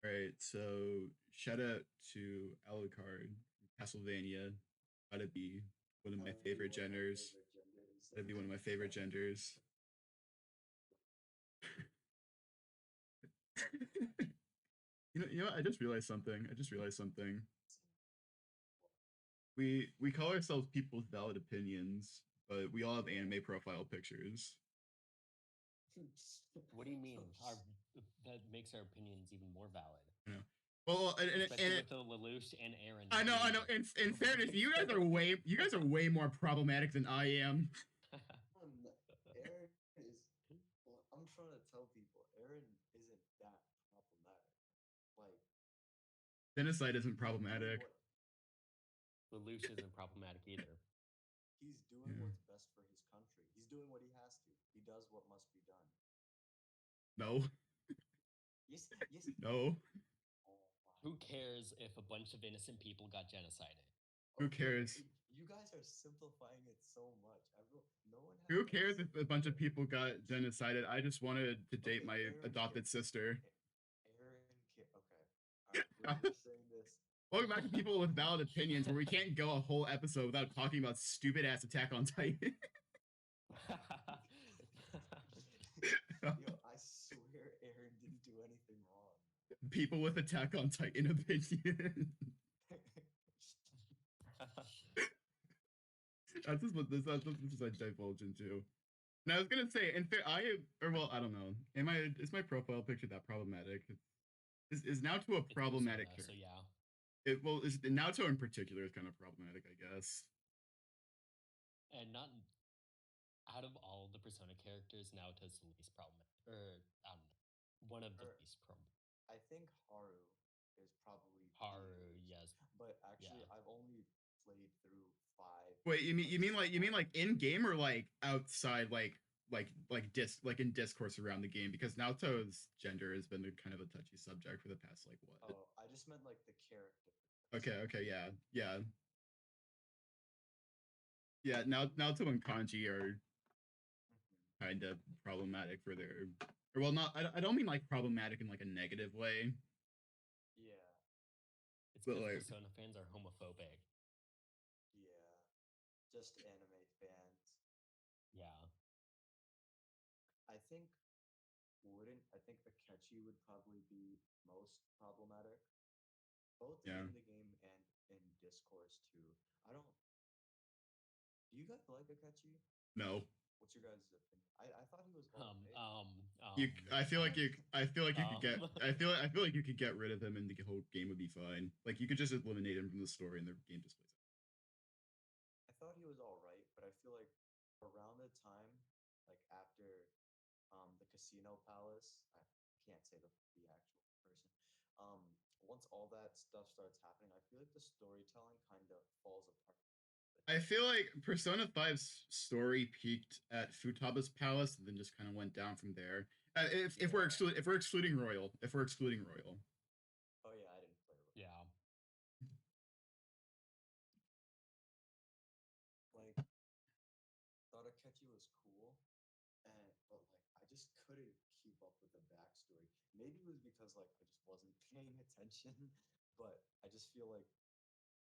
All right, so shout out to Alucard from Castlevania. Gotta be one of my favorite genders. Gotta be one of my favorite genders. You know. I just realized something. I just realized something. We call ourselves people with valid opinions, but we all have anime profile pictures. What do you mean? That makes our opinions even more valid. You know. Well, Especially with the Lelouch and Aaron. I know. In fairness, you guys are way more problematic than I am. Aaron is. Well, I'm trying to tell people, Aaron isn't that problematic. Like, Genocide isn't problematic. Lelouch isn't problematic either. He's doing what's best for his country. He's doing what he has to. He does what must be done. No. Yes. No. Who cares if a bunch of innocent people got genocided? Who cares? You guys are simplifying it so much. No one. Who cares if a bunch of people got genocided? I just wanted to date my adopted sister. Aaron, okay. All right, we're saying this. Welcome back to People with Valid Opinions, where we can't go a whole episode without talking about stupid ass Attack on Titan. Yo, I swear Aaron didn't do anything wrong. People with Attack on Titan opinion. That's just what this is I divulge into. And I was gonna say, in fair, I don't know. Is my profile picture that problematic? Is Naruto a problematic character? So yeah. Is Naruto in particular is kind of problematic, I guess. And not out of all the Persona characters, Naruto's the least problematic, or one of the least problematic. I think Haru is probably Haru, yes. But actually, yeah. I've only played through 5. Wait, you mean like in game or like outside, like in discourse around the game? Because Naruto's gender has been kind of a touchy subject for the past like what? Oh, I just meant like the character. Okay, yeah. Yeah, Naruto and Kanji are kind of problematic for their, or well, not. I don't mean like problematic in like a negative way. Yeah, it's because like, Persona fans are homophobic. Yeah, just anime fans. Yeah, I think Akechi would probably be most problematic, both in the game and in discourse too. Do you guys like Akechi? No. What's your guys' opinion? I thought he was. I feel like you could get. I feel like you could get rid of him and the whole game would be fine. Like you could just eliminate him from the story and the game just plays out. I thought he was all right, but I feel like around the time, like after, the Casino Palace. I can't say the actual person. Once all that stuff starts happening, I feel like the storytelling kind of falls apart. I feel like Persona 5's story peaked at Futaba's palace and then just kind of went down from there. If we're excluding Royal. Oh yeah, I didn't play Royal. Yeah. Like, thought Akechi was cool, but like I just couldn't keep up with the backstory. Maybe it was because like I just wasn't paying attention, but I just feel like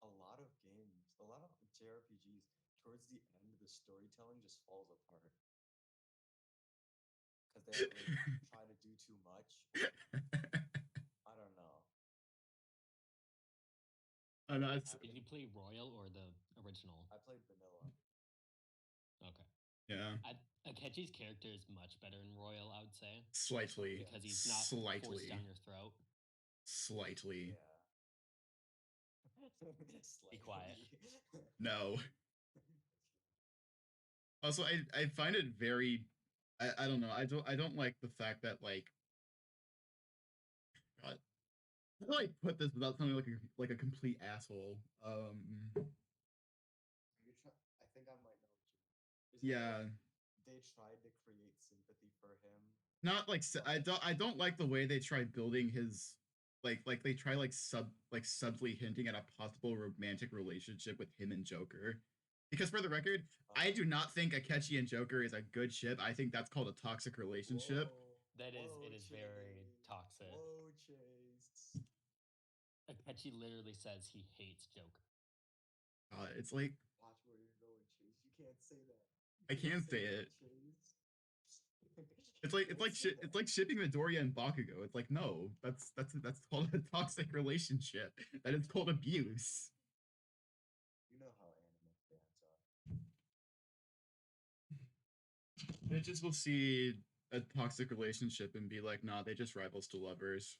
a lot of JRPGs, towards the end, the storytelling just falls apart because they really try to do too much. I don't know. Did you play Royal or the original? I played vanilla. Okay. Yeah. Akechi's character is much better in Royal, I would say. Slightly. Because he's not forced down your throat. Slightly. Yeah. Be quiet. No. Also, I find it very. I don't know. I don't like the fact that like. God, how do I put this without sounding like a complete asshole? I think I might know what you mean. Yeah. They tried to create sympathy for him. Not like I don't like the way they try building his like they try like subtly hinting at a possible romantic relationship with him and Joker. Because for the record, I do not think Akechi and Joker is a good ship. I think that's called a toxic relationship. It is very toxic. Whoa, Chase. Akechi literally says he hates Joker. It's like Watch where you're going, Chase. You can't say that. I You can't say that, it. Chase. It's like it's like shipping Midoriya and Bakugo. It's like no, that's called a toxic relationship. That is called abuse. You know how anime fans are. Bitches will see a toxic relationship and be like, nah, they just rivals to lovers.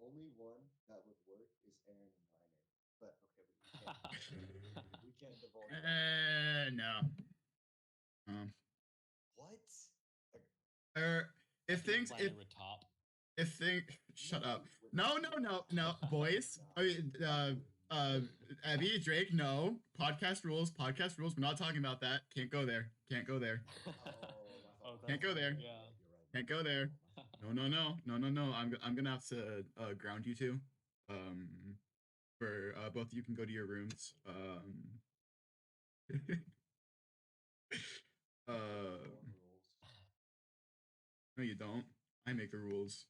Only one that would work is Aaron and Reiner. But okay, we can't divulge that. No. What? Er, if things Reiner would top. if thing shut No, up. with- No, boys. I mean, Ebby, Drake, no. Podcast rules. We're not talking about that. Can't go there. Can't go there. Oh, my fault. Can't go there. Yeah. You're right. Can't go there. No. I'm gonna have to ground you two. For both of you can go to your rooms. Rules. No, you don't. I make the rules.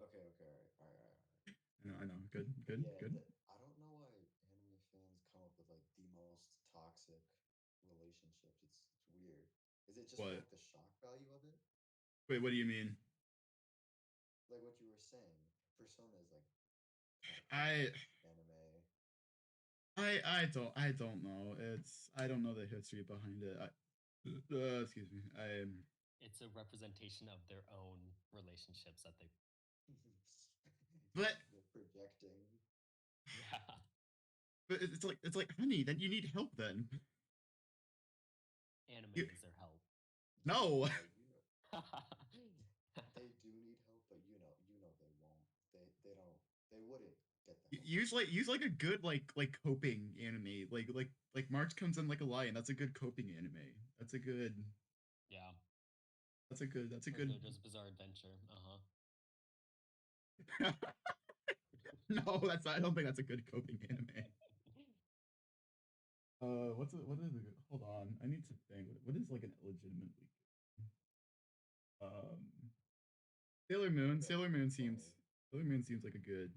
Okay, all right. I know. Good. Yeah, Good. I don't know why anime fans come up with like the most toxic relationships. It's weird. Is it just What? like the shock value of it? Wait, what do you mean? Like what you were saying, Persona is like I anime. I don't know. I don't know the history behind it. Excuse me. It's a representation of their own relationships that they. But They're projecting. Yeah. but it's like honey. Then you need help. Then Anime You- is their help. no. Yeah, they do need help, but you know they won't. They don't. They wouldn't get the help. Use like a good like coping anime. Like March comes in like a lion. That's a good coping anime. That's a good. Yeah. That's a good. Or JoJo's Bizarre Adventure. No, that's I don't think that's a good coping anime. What is it? Hold on, I need to think. What is like an illegitimately um Sailor Moon? Sailor Moon seems like a good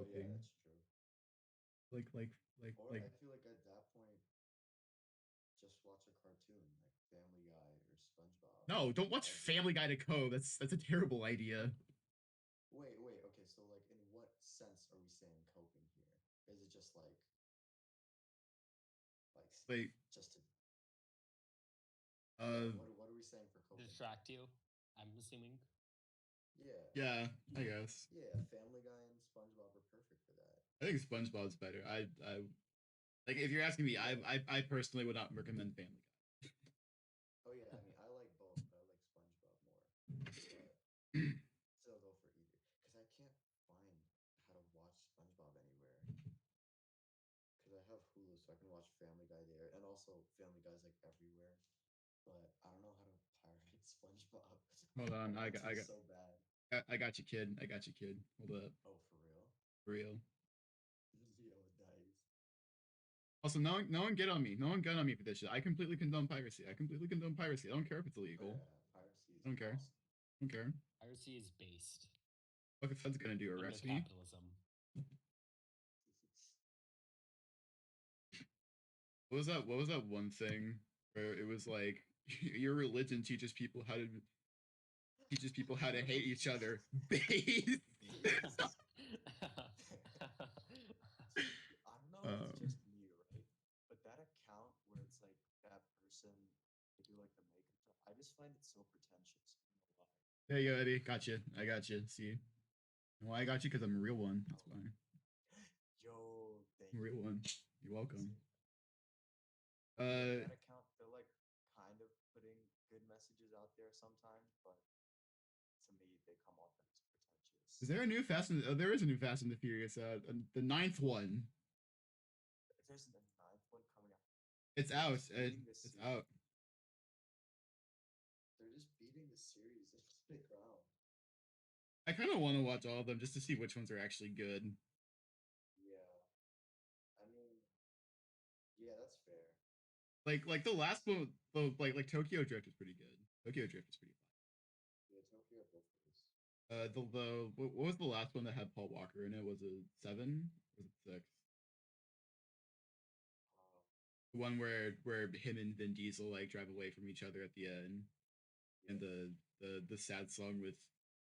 Oh yeah, coping. that's true. Or Like I feel like at that point, just watch a cartoon like Family Guy or SpongeBob. no, don't watch Family Guy to Cove. That's a terrible idea. Wait. Okay, so like, in what sense are we saying coping here? Is it just like Like just to uh what are we saying for coping? Distract you, I'm assuming. yeah, I guess. Yeah, Family Guy and SpongeBob are perfect for that. I think SpongeBob's better. I like if you're asking me, I personally would not recommend Family Guy. Oh yeah, I mean I like both, but I like SpongeBob more. But still go for either, because I can't find how to watch SpongeBob anywhere. Because I have Hulu, so I can watch Family Guy there, and also Family Guy's like everywhere. But I don't know how to pirate SpongeBob. Hold on, want to so bad. I got you, kid. Hold up, Oh, for real? for real. Yo, nice. Also, no one get on me. No one get on me for this shit. I completely condone piracy. I don't care if it's Oh, illegal. yeah, piracy is I don't care. awesome. I don't care. Piracy is based What the Fed's gonna do? under Arrest me? capitalism. What was that one thing where it was like your religion teaches people how to hate each other? Base. I don't know if it's just me, right? But that account where it's like that person, they do like the makeup job, I just find it so pretentious. I don't know why. There you go, Eddie. Got you. I got you. See, well, I got you because I'm a real one. That's why. Yo, thank I'm a real you. one. You're welcome. That account, they're like kind of putting good messages out there sometimes, but to me, they come off as pretentious. Is there a new Fast and there is a new Fast and the Furious, the 9th one. There's the 9th one coming out. It's They're out. just beating It's the out. They're just beating the series into the ground. I kind of want to watch all of them just to see which ones are actually good. Yeah. I mean, yeah, that's fair. Like the last one, like Tokyo Drift is pretty good. Tokyo Drift is pretty fun. Yeah, Tokyo both those. What was the last one that had Paul Walker in it? Was it 7? Or was it 6? Uh, The one where him and Vin Diesel like drive away from each other at the end, and yeah, the sad song with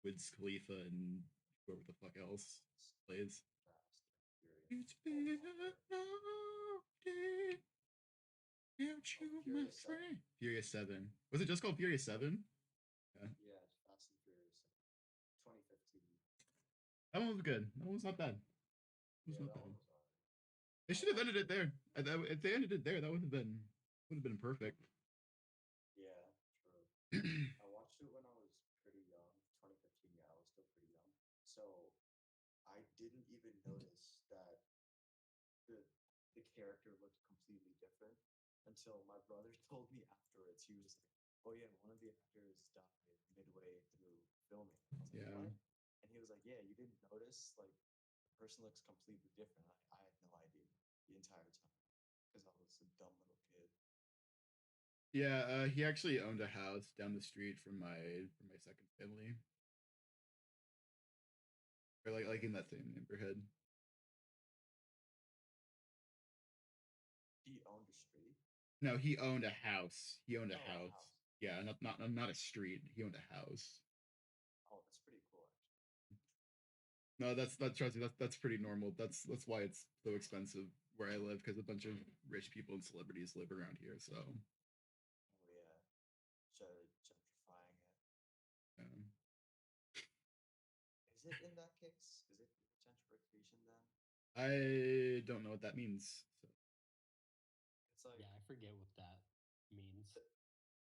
Wiz Khalifa and whoever the fuck else plays. Fast and Furious. It's been Paul a Walker. long day without Oh, you, my Furious 7. friend. Furious 7. Was it just called Furious 7? Yeah. Yeah, Fast and Furious 2015. That one was good. That one's not bad. It was Yeah, not that bad. one was alright. They I should have ended watched it it. there. If they ended it there, that would have been perfect. Yeah, true. I watched it when I was pretty young. 2015. Yeah, I was still pretty young. So I didn't even notice that the the character looked completely different until my brother told me afterwards. He was like, "Oh yeah, one of the actors died midway through filming." I was like, Yeah. "What?" And he was like, "Yeah, you didn't notice? Like, the person looks completely different." I had no idea the entire time because I was a dumb little kid. Yeah, he actually owned a house down the street from my second family, or like in that same neighborhood. He owned a street. No, he owned a house. He owned a Oh, a house. house. Yeah, not a street. He owned a house. Oh, that's pretty cool, actually. No, that's trust me, that's pretty normal. That's why it's so expensive where I live because a bunch of rich people and celebrities live around here. So Oh yeah, gentrifying it. yeah. Is it in that case? Is it gentrification then? I don't know what that means. So It's like, Yeah, I forget what that means.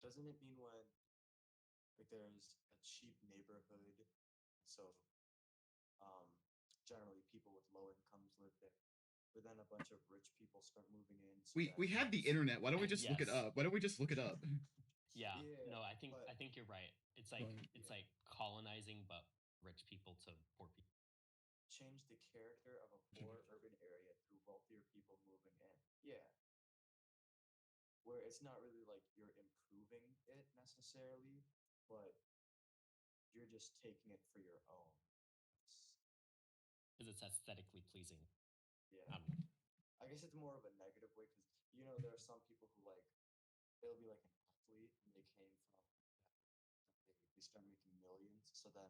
doesn't it mean when like there's a cheap neighborhood, so um generally people with low incomes live there, but then a bunch of rich people start moving in, so that we have the it's internet. Why don't we just look it Yes. up? Why don't we just look it up? Yeah. yeah, No, but I think you're right. It's yeah, like colonizing but rich people to poor people. change the character of a poor urban area through wealthier people moving in. Yeah, where it's not really like you're improving it necessarily, but you're just taking it for your own. Because it's aesthetically pleasing. Yeah, I don't know. I guess it's more of a negative way because there are some people who like they'll be like an athlete and they came from they start making millions, so then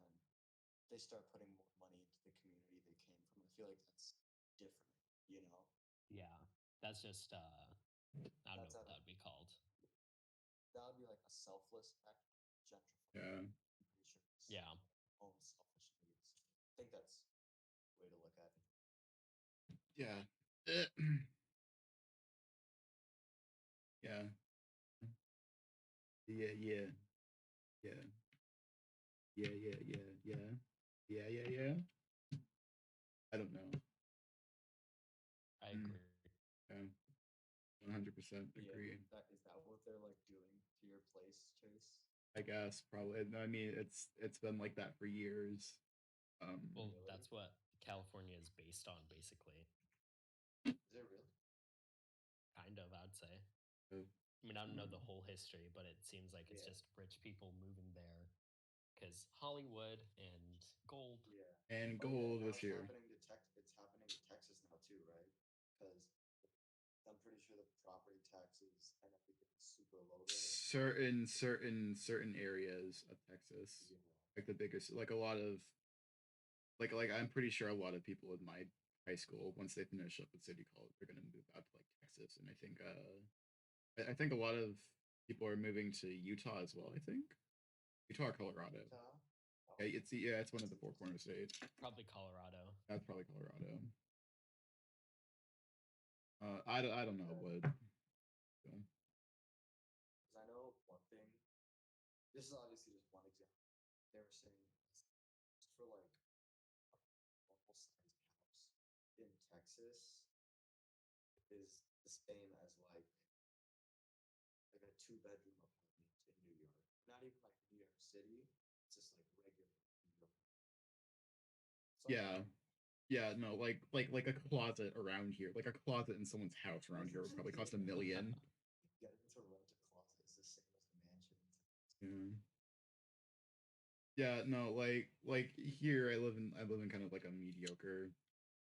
they start putting more money into the community they came from. I feel like that's different, you know. Yeah. That's just I don't know That's what out that of would be called. that would be like a selfless act, gentrification. Yeah. I'm pretty sure it's Yeah. own selfish needs. I think that's the way to look at it. Yeah. Yeah. Yeah. Yeah. Yeah. Yeah. Yeah. Yeah. Yeah. Yeah. Yeah. Yeah. I don't know. I Mm, agree. yeah. 100% Yeah, agree. that is that what they're like doing to your place, Chase? I guess probably. I mean, it's been like that for years. Well, Really? that's what California is based on, basically. Is it really? Kind of, I'd say. uh, I mean, I don't know mm, the whole history, but it seems like it's Yeah, just rich people moving there because Hollywood and gold. yeah. and Oh yeah, gold now was here. It's happening to Texas now too, right? Because I'm pretty sure the property taxes and everything is super low there. Certain areas of Texas, Yeah. like the biggest, like a lot of like I'm pretty sure a lot of people in my high school, once they finish up with city college, they're gonna move out to like Texas, and I think a lot of people are moving to Utah as well. I think Utah or Colorado. Utah? Oh, It's one of that's the four interesting. corner states. Probably Colorado. That's probably Colorado. I don't know Okay. what. So, Because I know one thing. This is obviously just one example. They were saying just for like a normal sized house in Texas is the same as like a 2 bedroom apartment in New York. Not even like New York City. It's just like regular New York. Something yeah, like yeah, no, like a closet around here, like a closet in someone's house around here would probably cost $1 million. getting to rent a closet is the same as a mansion in Texas. Yeah. Yeah, no, like here I live in kind of like a mediocre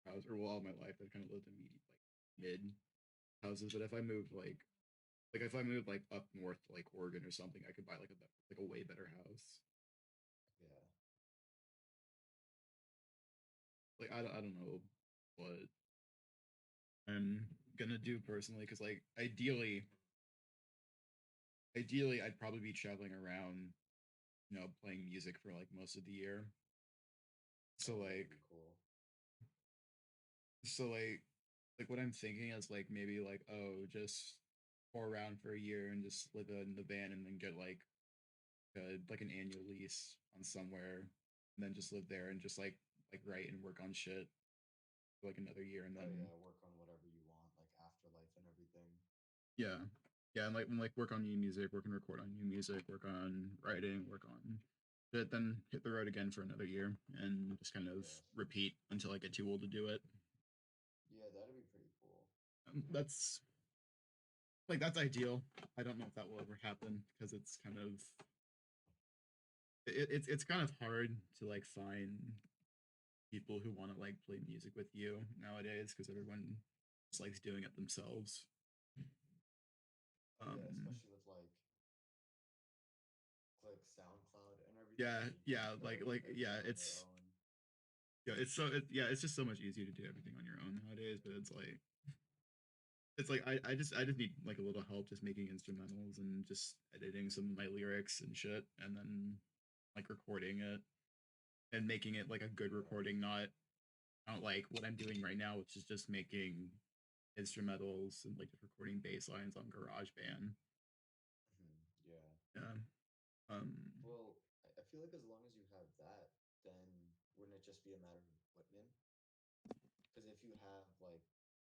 house, or well, all my life I've kind of lived in mid houses. But if I moved like if I moved like up north to like Oregon or something, I could buy like a way better house. Yeah. Like I don't know what I'm gonna do personally, because like ideally I'd probably be traveling around, playing music for like most of the year. So Oh, that'd like be cool. so like what I'm thinking is like maybe like, oh, just tour around for a year and just live in the van and then get like an annual lease on somewhere, and then just live there and just like write and work on shit for like another year, and Oh then yeah, work on whatever you want, like afterlife and everything. yeah, yeah, and like work on new music, work and record on new music, work on writing, work on shit, then hit the road again for another year and just kind of Yes. repeat until I get too old to do it. Yeah, that'd be pretty cool. That's like that's ideal. I don't know if that will ever happen because it's kind of it's kind of hard to like find people who want to like play music with you nowadays because everyone just likes doing it themselves. Oh yeah, Um, especially with like SoundCloud and everything. yeah, yeah, Everything yeah, on their own. yeah, it's just so much easier to do everything on your own nowadays. But it's like I just need like a little help just making instrumentals and just editing some of my lyrics and shit, and then like recording it and making it like a good Yeah. recording, not like what I'm doing right now, which is just making instrumentals and like just recording bass lines on GarageBand. Yeah. Yeah. Um. Well, I feel like as long as you have that, then wouldn't it just be a matter of equipment? Because if you have like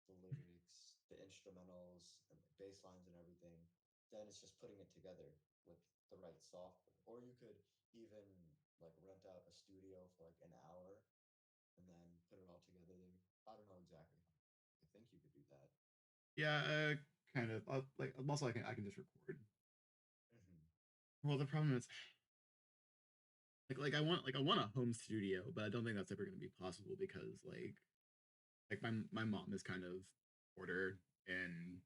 the lyrics, the instrumentals, and the bass lines and everything, then it's just putting it together with the right software. Or you could even like rent out a studio for like an hour and then put it all together there. I don't know exactly how. I think you could do that. Yeah. Kind of. Like also I can just record. Hmm. Well, the problem is I want a home studio, but I don't think that's ever going to be possible because like my mom is kind of ordered, and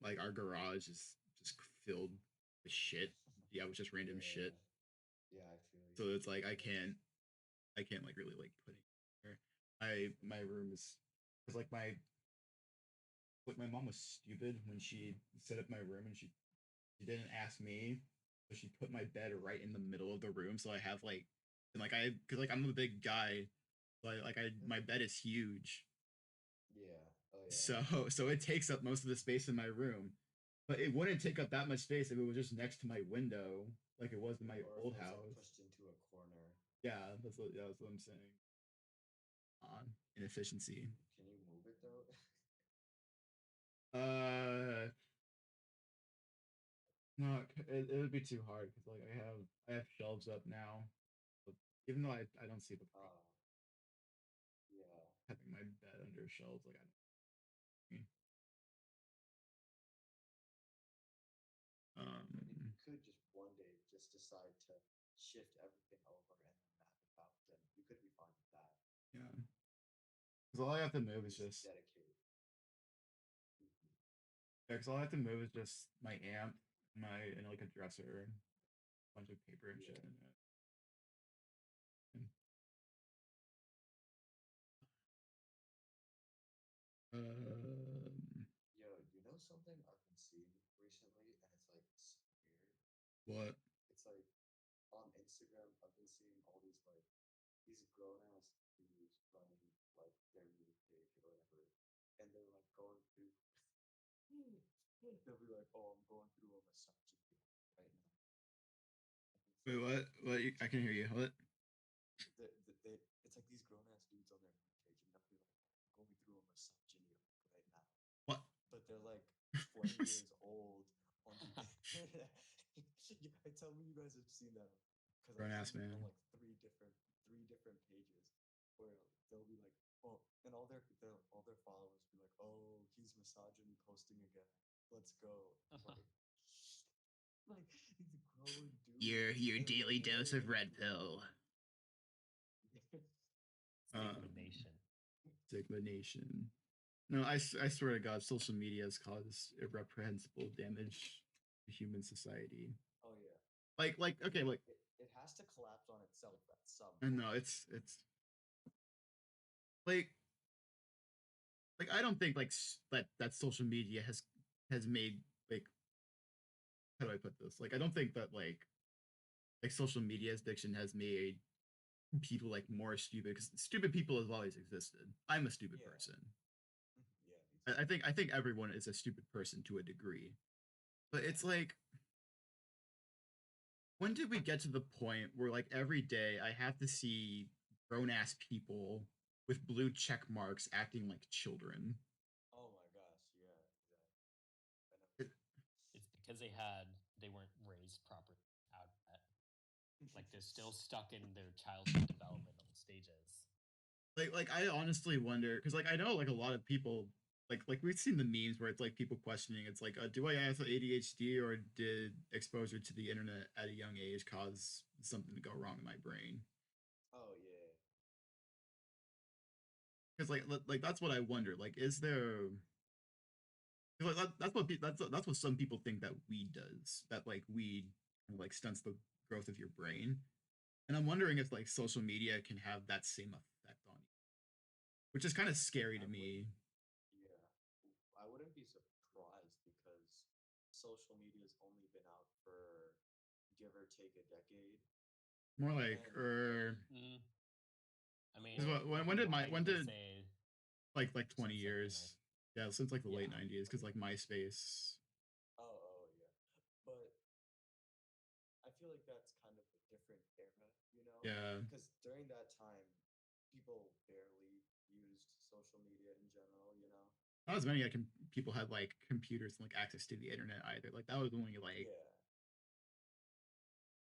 like our garage is just filled with shit. Yeah, with just random shit. Yeah. Yeah, I feel So you. it's like I can't like really like put it here. My room is because like my mom was stupid when she set up my room, and she didn't ask me, so she put my bed right in the middle of the room. So I have like, and like because like I'm a big guy, so I my Hmm. bed is huge, Yeah. Oh yeah. so so it takes up most of the space in my room. But it wouldn't take up that much space if it was just next to my window, like it was in my Or if old it was like house. pushed into a corner. Yeah, that's what I'm saying. Inefficiency. Can you move it though? Uh, no, it would be too hard because like I have shelves up now, but even though I don't see the problem uh, yeah. having my bed under shelves, like I don't. I mean, Um, you could just one day just decide to shift everything over and then map it out. Then you could be fine with that. yeah, because all I have to At move is least just dedicate. Mhm. yeah, because all I have to move is just my amp, and like a dresser, a bunch of paper and shit Yeah. in it. And, um, Yo, you know something I've been seeing recently, and it's like so weird. what? It's like on Instagram, I've been seeing all these grown ass dudes running like their news page or whatever, and they're like going through. They'll be like, "Oh, I'm going through a misogyny right now." And Wait, what? What? I can hear you. What? it's like these grown ass dudes on their news page, and they'll be like, "I'm going through a misogyny right now," What? but they're like 20 years old on the internet. Tell me you guys have seen that because Grown I've ass seen it on man. like three different pages where they'll be like, oh, and all their followers be like, oh, he's misogyny posting again. Let's go. Like, like these grown Your and daily dose of very red pill. Stigma Nation. Sigma Nation. No, I swear to God, social media has caused irreprehensible damage to human society. Oh yeah. Like okay, like It has to collapse on itself at some I point. know it's like I don't think like that social media has made like how do I put this? Like I don't think that like social media addiction has made people like more stupid because stupid people have always existed. I'm a stupid Yeah. person. Yeah, me too. I think everyone is a stupid person to a degree. But it's like when did we get to the point where like every day I have to see grown ass people with blue check marks acting like children? Oh my gosh, yeah, exactly. I know. It, It's because they weren't raised properly out of that. Like they're still stuck in their childhood developmental stages. like I honestly wonder because like I know like a lot of people like we've seen the memes where it's like people questioning it's like do I have ADHD or did exposure to the internet at a young age cause something to go wrong in my brain? Oh yeah. Because like that's what I wonder. Like, is there? 'Cause, like, that's what that's what some people think that weed does. That like weed like stunts the growth of your brain, and I'm wondering if like social media can have that same effect on you, which is kind of scary to I would me. yeah. I wouldn't be surprised because social media's only been out for give or take a decade. More like, And Mm, I mean, well, you when could did my you when could did say like 20 since like the night. years? Yeah, since like the late Yeah, 90s, because like MySpace. oh yeah. But I feel like that's kind of a different era, you know? Yeah, Because during that time, people barely used social media in general, you know? not as many like people had like computers and like access to the internet either. Like that was only like Yeah.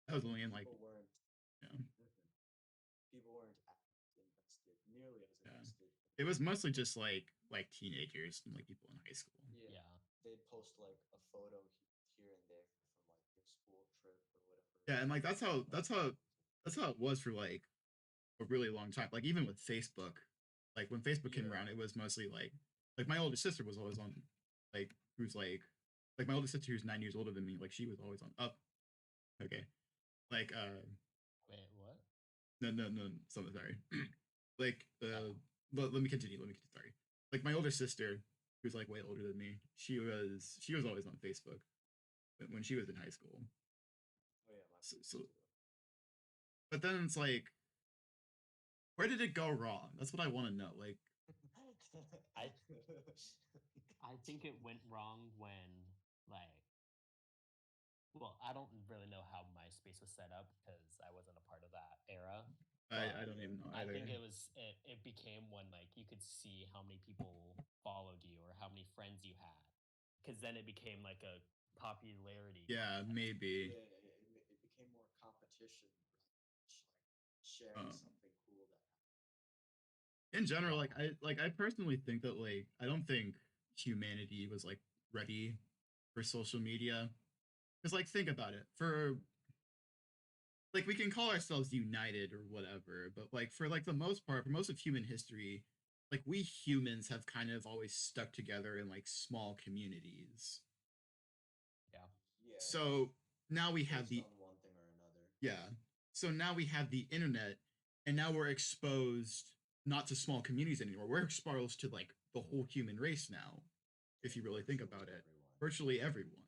that was And only in like people weren't you know, mhm, people weren't as invested, nearly as yeah. invested It was in mostly social just media. like teenagers and like people in high school. Yeah. yeah. They'd post like a photo here and there from like their school trip or whatever Yeah, and like like that. that's how it was for like a really long time. Like even with Facebook, like when Facebook came Yeah. around, it was mostly like my older sister was always on like who's like my older sister who's 9 years older than me. Like she was always on up. Okay, like Wait, what? no so sorry. Like Oh, let me continue. Let me continue. Sorry. Like my older sister who's like way older than me. She was always on Facebook when she was in high school. Oh yeah, my So sister too. but then it's like where did it go wrong? That's what I want to know. Like, I I think it went wrong when like well, I don't really know how MySpace was set up because I wasn't a part of that era. I But don't Yeah. even know I either. think it became when like you could see how many people followed you or how many friends you had, because then it became like a popularity Yeah, contest. maybe. Yeah, it became more competition rather than just, like sharing Um, something cool that in general, Yeah, like I personally think that like I don't think humanity was like ready for social media. Because like think about it. For like we can call ourselves united or whatever, but like for like the most part, for most of human history, like we humans have kind of always stuck together in like small communities. yeah, yeah, So now we have based the on one thing or another. yeah. So now we have the internet, and now we're exposed not to small communities anymore. We're exposed to like the whole human race now, if Yeah, you really think virtually about it. everyone. Virtually everyone.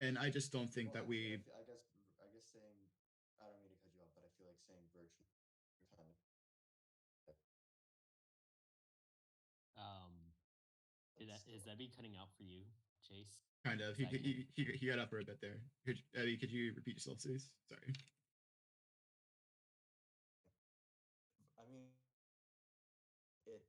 And I just don't think Well, that actually, we I guess saying I don't mean to cut you off, but I feel like saying virtually kind of um that's is still that be cutting out for you, Chase? kind of 'Cause I can. he got up for a bit there. Abby, could you repeat yourself, please? Sorry. I mean it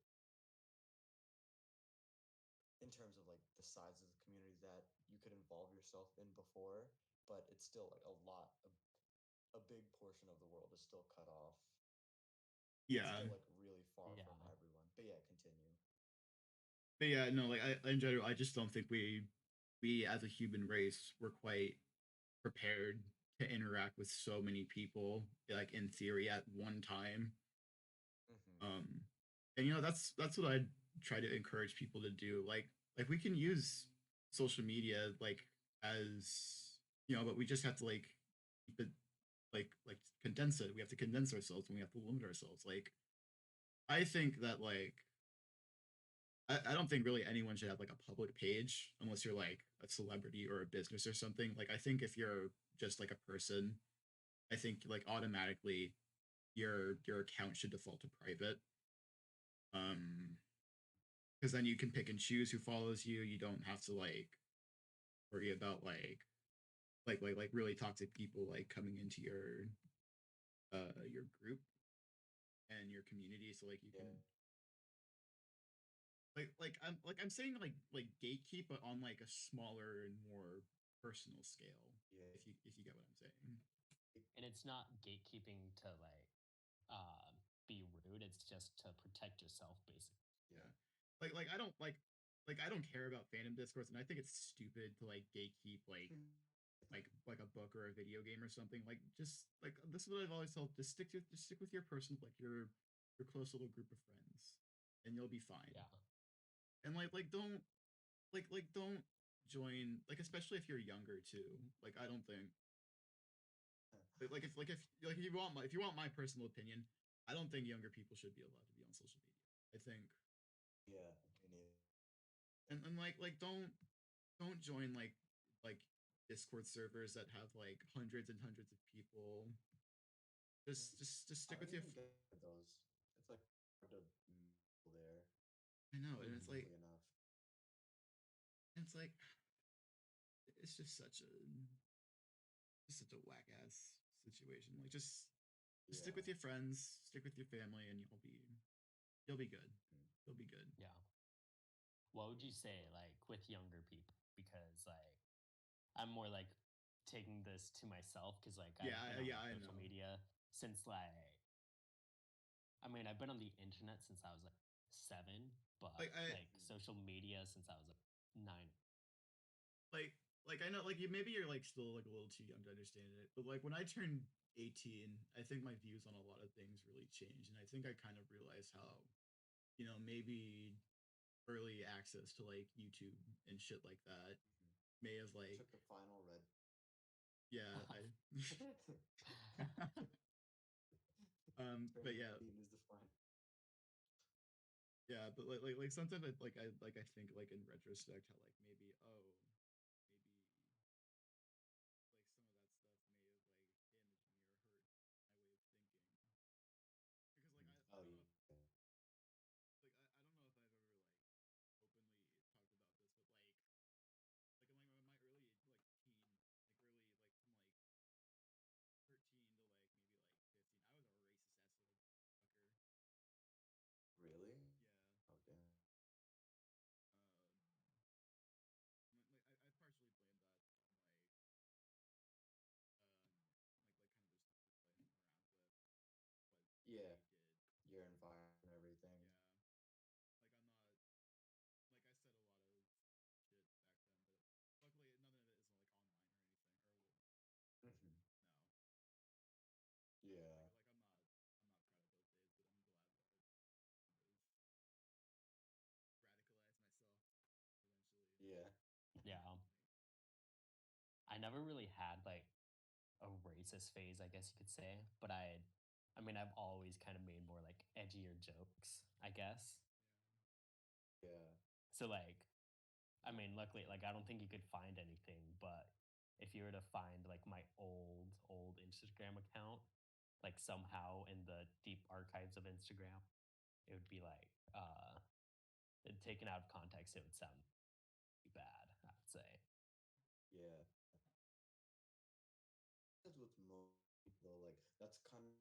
in terms of like the size of the community that you could involve yourself in before, but it's still like a big portion of the world is still cut off. It's Yeah. still like really far Yeah, from everyone. But yeah, continue. But yeah, no, like in general, I just don't think we as a human race were quite prepared to interact with so many people, like in theory, at one time. Mm-hmm. And that's what I try to encourage people to do. Like we can use social media like as but we just have to like keep it like condense it. We have to condense ourselves and we have to limit ourselves. Like I think that like I don't think really anyone should have like a public page unless you're like a celebrity or a business or something. Like I think if you're just like a person, I think like automatically your account should default to private. Um because then you can pick and choose who follows you. You don't have to like worry about like really toxic people like coming into your group and your community. So like you can Yeah. I'm saying like gatekeep, but on like a smaller and more personal scale. Yeah. If you get what I'm saying. And it's not gatekeeping to uh, be rude. It's just to protect yourself, basically. Yeah. I don't care about fandom discourse, and I think it's stupid to like gatekeep like a book or a video game or something. Like just like this is what I've always told. Just stick with your person, like your close little group of friends, and you'll be fine. Yeah. And don't join especially if you're younger too. Like I don't think if you want my personal opinion, I don't think younger people should be allowed to be on social media. I think Yeah. Me neither. and don't join like Discord servers that have like hundreds and hundreds of people. Just I stick don't with your. even get those. It's like hard to mingle there I know, and quickly enough. it's like it's just such a whack ass situation. Like just stick Yeah. with your friends, stick with your family, and you'll be good. Mm. You'll be good. Yeah. What would you say, like, with younger people? Because, like, I'm more like taking this to myself because, like, I've been on Yeah, like I social know. media since like, I mean, I've been on the internet since I was like 7, but Like I like social media since I was like 9. like I know like you maybe you're like still like a little too young to understand it, but like when I turned 18, I think my views on a lot of things really changed, and I think I kind of realized how maybe early access to like YouTube and shit like that may have You like took the final red. yeah I but Turning yeah 18 is the final. yeah but like sometimes I think like in retrospect how like maybe maybe like some of that stuff may have like damaged me or hurt my way of thinking because Oh, like yeah. Really? Oh, damn. Yeah. Your environment and everything. Hmm. Yeah. Yeah. Yeah. I never really had like a racist phase, I guess you could say, but I mean, I've always kind of made more like edgier jokes, I guess. Yeah. So like, I mean, luckily, like I don't think you could find anything, but if you were to find like my old Instagram account, like somehow in the deep archives of Instagram, it would be like taken out of context, it would sound pretty bad, I would say. Yeah. As with most people, like that's kind of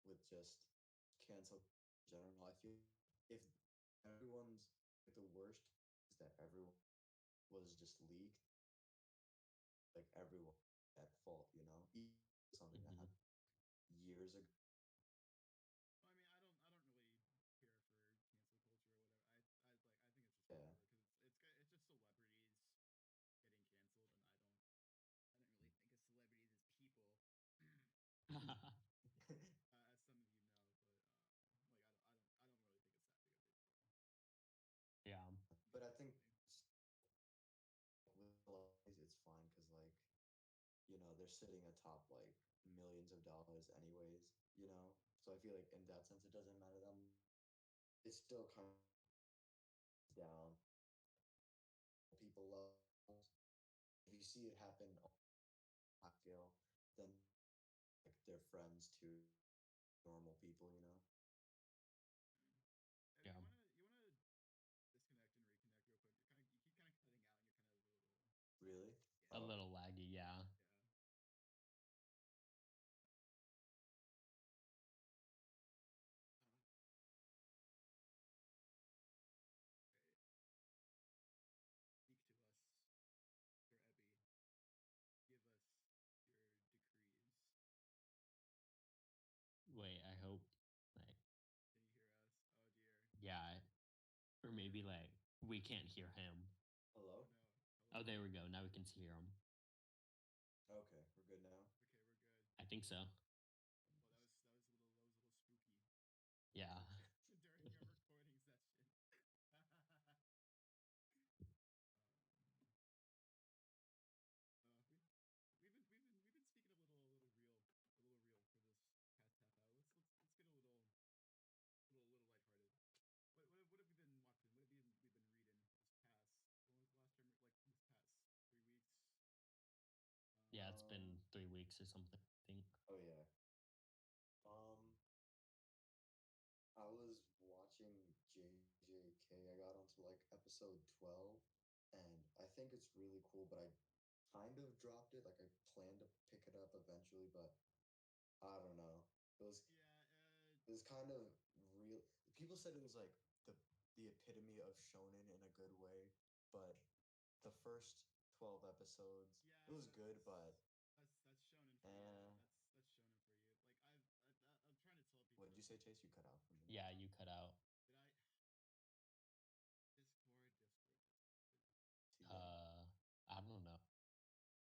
with just cancel in general. I feel if everyone's like the worst is that everyone was just leaked, like everyone at fault, Even something that Hmm. happened years ago. Yeah. fine because like they're sitting atop like millions of dollars anyways. So I feel like in that sense it doesn't matter that much. It still kind of down. People love it. If you see it happen, I feel then like they're friends to normal people. Abby, Yeah. you wanna disconnect and reconnect real quick? You keep kind of cutting out, and you're kind of a little. Really? A Yeah. little laggy, yeah. Yeah. Speak to us, Sir Ebby. Give us your decrees. Wait, I hope like Can you hear us? Oh dear. yeah, or maybe like we can't hear him. Hello? Oh no. Oh, Hello. there we go. Now we can hear him. Okay, we're good now. Okay, we're good. I think so. Well, that was a little spooky Yeah. during our recording session. we, we've been speaking a little real for this past half hour. Let's get a little lighthearted. What have we been watching? What have we been reading this past? When was the last time? Like this past 3 weeks? Yeah, it's been Um, 3 weeks or something, I think. oh yeah. I was watching JJK. I got onto like episode 12, and I think it's really cool, but I kind of dropped it. Like I planned to pick it up eventually, but I don't know. It was Yeah. it was kind of real. People said it was like the epitome of shonen in a good way, but the first 12 episodes, Yeah. it was good, but That's shonen for you. eh. That's shonen for you. Like I'm trying to tell What people. did you say, Chase? You cut out for me. Yeah, you cut out. Did I? Discord. TM? I don't know.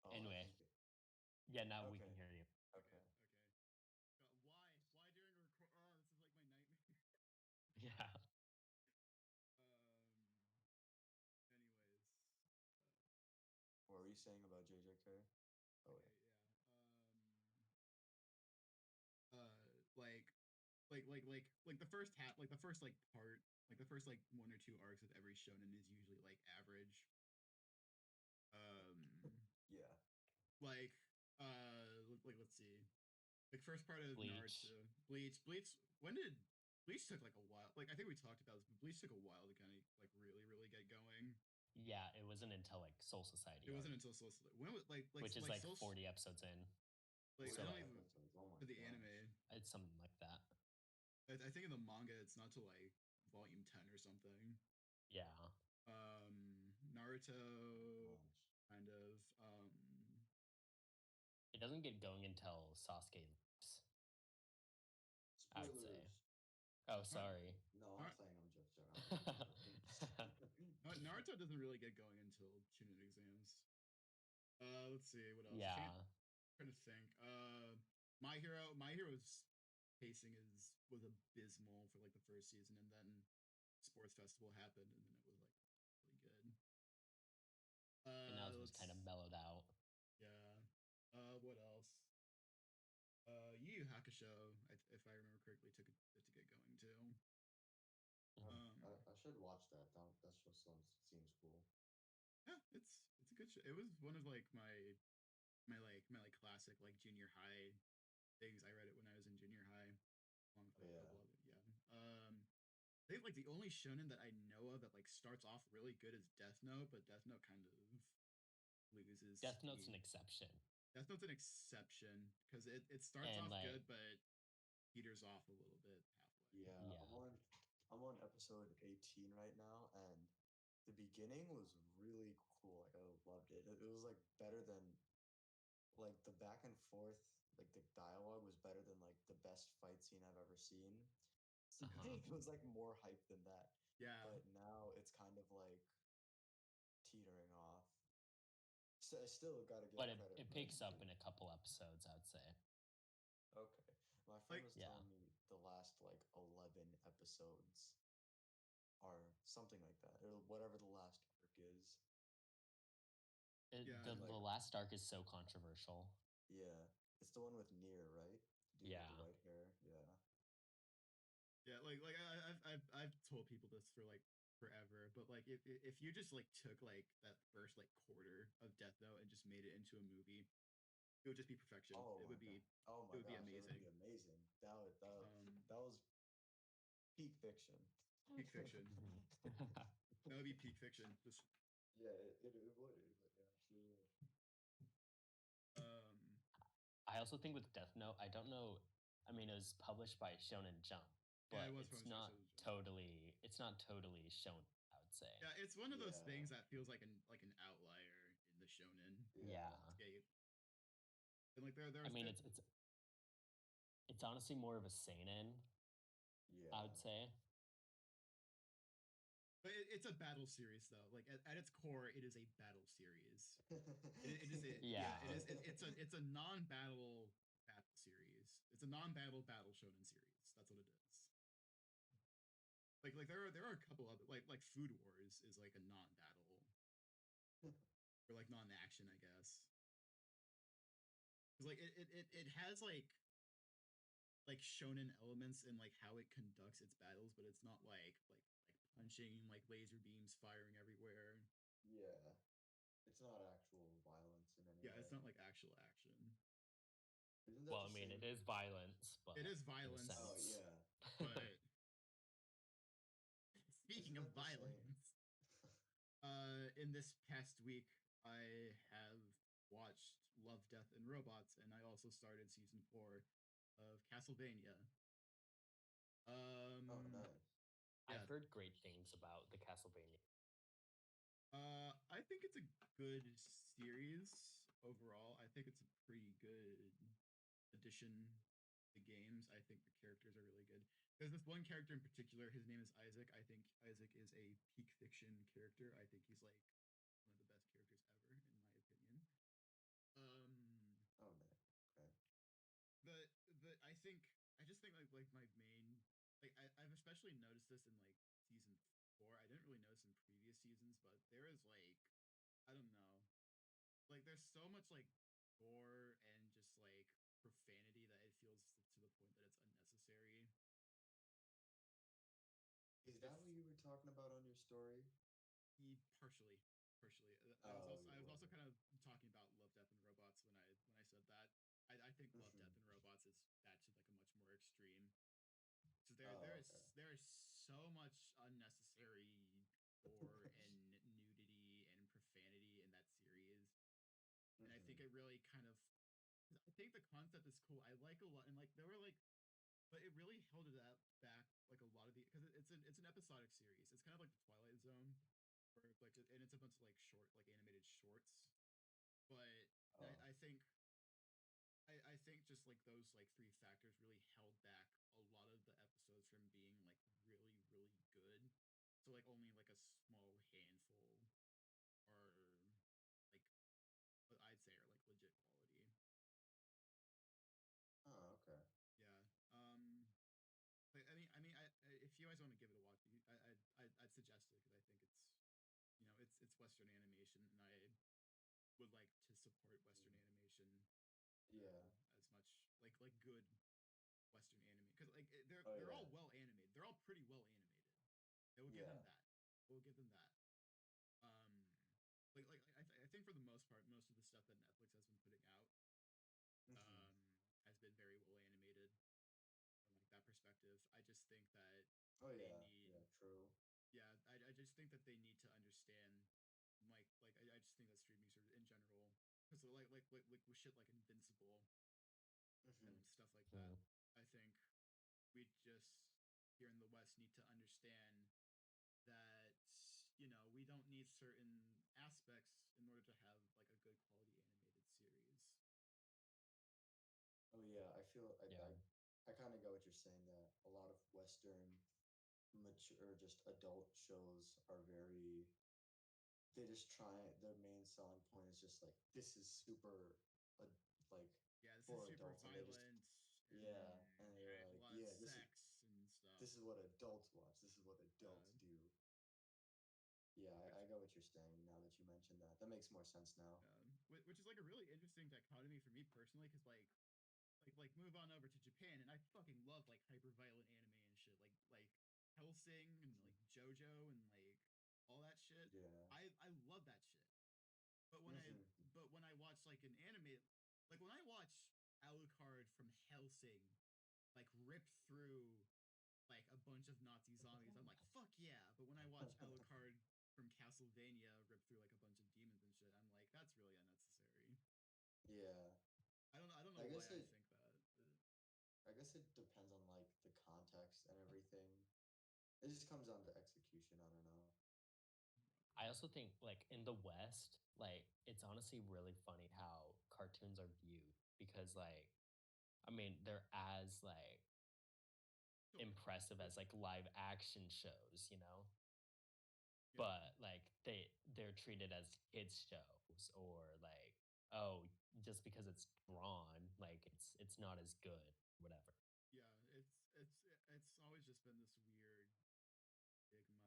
Oh, I Anyway, think it. yeah, now we Okay. can hear you. Okay. Okay. Why? Why during a record? Oh, this is like my nightmare. Yeah. Anyways. What were you saying about JJK? Oh Okay. wait. Yeah. Like the first half, like the first like part, like the first like one or two arcs of every shonen is usually like average. Yeah. Like let's see. Like first part of Bleach. Naruto, Bleach. When did Bleach took like a while? Like I think we talked about this, but Bleach took a while to kind of like really get going. Yeah, it wasn't until like Soul Society It arc, wasn't until Soul when was which is like Soul 40 episodes in. like So I don't like even Episodes. Oh my for the gosh. anime. it's something like that. I think in the manga it's not till like volume 10 or something. Yeah. Naruto Gosh. kind of It doesn't get going until Sasuke leaves, I would say. Spoilers. Oh, sorry. No, I'm Nar- saying I'm just joking. Naruto doesn't really get going until Chunin exams. Let's see what else. Yeah. Trying to think. My Hero's pacing was abysmal for like the first season, and then Sports Festival happened, and then it was like really good. And now it's Let's kind of mellowed out. yeah. What else? Yu Yu Hakusho, if I remember correctly, took it to get going too. I should watch that. That show seems cool. Yeah, it's a good show. It was one of like my classic like junior high things. I read it when I was in junior high, along with like a Yeah. couple other yeah. I think like the only shonen that I know of that like starts off really good is Death Note, but Death Note kind of loses Death Note's an steam. exception. Death Note's an exception because it starts And off like good, but peters off a little bit halfway. Yeah, Yeah. I'm on episode 18 right now, and the beginning was really cool. Like I loved it. It was like better than like the back and forth, like the dialogue was better than like the best fight scene I've ever seen. Uh-huh. It was like more hype than that. Yeah. But now it's kind of like teetering off. So I still got to give But credit. it picks up in a couple episodes, I would say. Okay. My friend was Yeah. telling me the last like 11 episodes are something like that, or whatever the last arc is. Yeah, The like- last arc is so controversial. Yeah, it's the one with Nier, right? Dude Yeah. with the white hair. Yeah. yeah. I've told people this for like forever, but like if you just like took like that first like quarter of Death Note and just made it into a movie, it would just be perfection. Oh It my would be god. Oh it my would be gosh, it would amazing. be amazing. That Um, was peak fiction. peak fiction. That would be peak fiction. Just Yeah, it would. It actually would. um, I also think with Death Note, I don't know. I mean, it was published by Shonen Jump, Yeah, but it was it's published by not Shonen Jump. totally. It's not totally shonen. I would say. yeah, it's one of those Yeah. things that feels like an outlier in the shonen Yeah. landscape. And like there I was mean, there, it's honestly more of a seinen. Yeah. I would say. but it's a battle series though. Like at its core, it is a battle series. It is Yeah. it's a non-battle battle series. It's a non-battle battle shonen series. That's what it is. Like there are a couple other like Food Wars is like a non-battle or like non-action, I guess. Cause like it has like shonen elements in like how it conducts its battles, but it's not like punching like laser beams firing everywhere. Yeah. It's not actual violence in any Yeah, way. it's not like actual action. Isn't that Well, I the mean, same? it is violence, but It is in a violence. Oh sense. yeah. But speaking Isn't of that the same? violence, in this past week, I have watched Love, Death, and Robots, and I also started season 4 of Castlevania. Oh, nice. Yeah. I've heard great things about the Castlevania. I think it's a good series overall. I think it's a pretty good addition to games. I think the characters are really good. There's this one character in particular. His name is Isaac. I think Isaac is a peak fiction character. I think he's like one of the best characters ever, in my opinion. Oh man. Okay. The I just think like my main I've especially noticed this in like season 4. I didn't really notice in previous seasons, but there is like I don't know. Like there's so much like gore and just like profanity that it feels to the point that it's unnecessary. Is that what you were talking about on your story? Partially, partially. Oh, I you was also were. kind of talking about Love, Death, and Robots when I said that. I think Love, Death, and Robots is that to like a much more extreme. So Oh, okay. there is so much unnecessary gore and nudity and profanity in that series, and I think it really kind of. I think the concept is cool. I like a lot, and like there were like, but it really held it out back like a lot of the because it's an episodic series. It's kind of like the Twilight Zone, where like and it's a bunch of like animated shorts. But Oh. I think I think just like those like three factors really held back a lot of the episodes from being like really good. So like only like a small handful are like what I'd say are like legit quality. Oh, okay. Yeah. Like, if you guys want to give it a watch, I'd suggest it because I think it's Western animation, and I would like to support Western animation Yeah. as much like good Western anime because like Oh, they're yeah. all well animated. They're all pretty well animated. I will give Yeah. them that. I will give them that. I think for the most part, most of the stuff that Netflix has been putting out has been very well animated from like that perspective. I just think that Oh they yeah. need Yeah. True. yeah I just think that they need to understand I just think that streaming service in general because like with shit like Invincible and stuff like that. Mm. I think we just here in the West need to understand that we don't need certain aspects in order to have like a good quality animated series. Oh yeah. I feel. Yeah. I kind of get what you're saying. That a lot of Western mature, just adult shows are very. They just try. Their main selling point is just like this is super, like Yeah, this for is super adults, and they just violent yeah, and they're and a like lot of yeah, sex and stuff. this is what adults watch. This is what adults do. Yeah, I get what you're saying now that you mentioned that. That makes more sense now. Which is like a really interesting dichotomy for me personally, because like move on over to Japan, and I fucking love like hyper violent anime and shit, like Hellsing and like JoJo and like all that shit. Yeah. I love that shit. But when I watch like an anime, like when I watch Alucard from Hellsing, like rip through like a bunch of Nazi zombies, I'm like fuck yeah. But when I watch Alucard from Castlevania rip through like a bunch of demons and shit, I'm like that's really unnecessary. Yeah. I don't know I why guess I it think that. I guess it depends on like the context and everything. It just comes down to execution. I don't know. I also think like in the West, like it's honestly really funny how cartoons are viewed because like I mean they're as like impressive as like live action shows, you know? Yeah. But like they're treated as kids shows or like oh just because it's drawn like it's not as good whatever. Yeah, it's always just been this weird stigma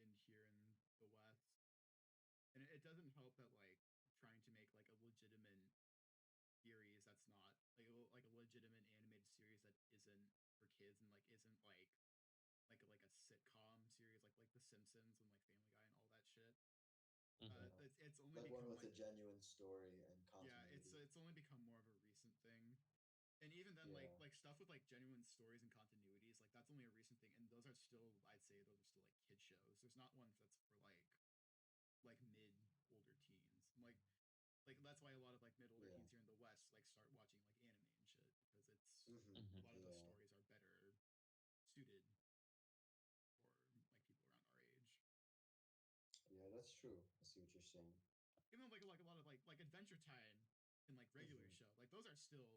in here in the West, and it doesn't help that like trying to make like a legitimate series that's not like a legitimate animated series that isn't for kids and like isn't like a sitcom series like The Simpsons and like Family Guy and all that shit. Mhm. It's only Like one become with a like genuine story and yeah, continuity. it's only become more of a recent thing. And even then, Yeah. like stuff with like genuine stories and continuities, like that's only a recent thing. And those are still, I'd say, those are still like kid shows. There's not one that's for like mid older teens. Like that's why a lot of like mid older Yeah. teens here in the West like start watching like anime and shit because it's Mhm. a lot of those Yeah. stories are better suited for like people around our age. Yeah, that's true. I see what you're saying. Even though like a lot of like Adventure Time and like regular Mhm. show, like those are still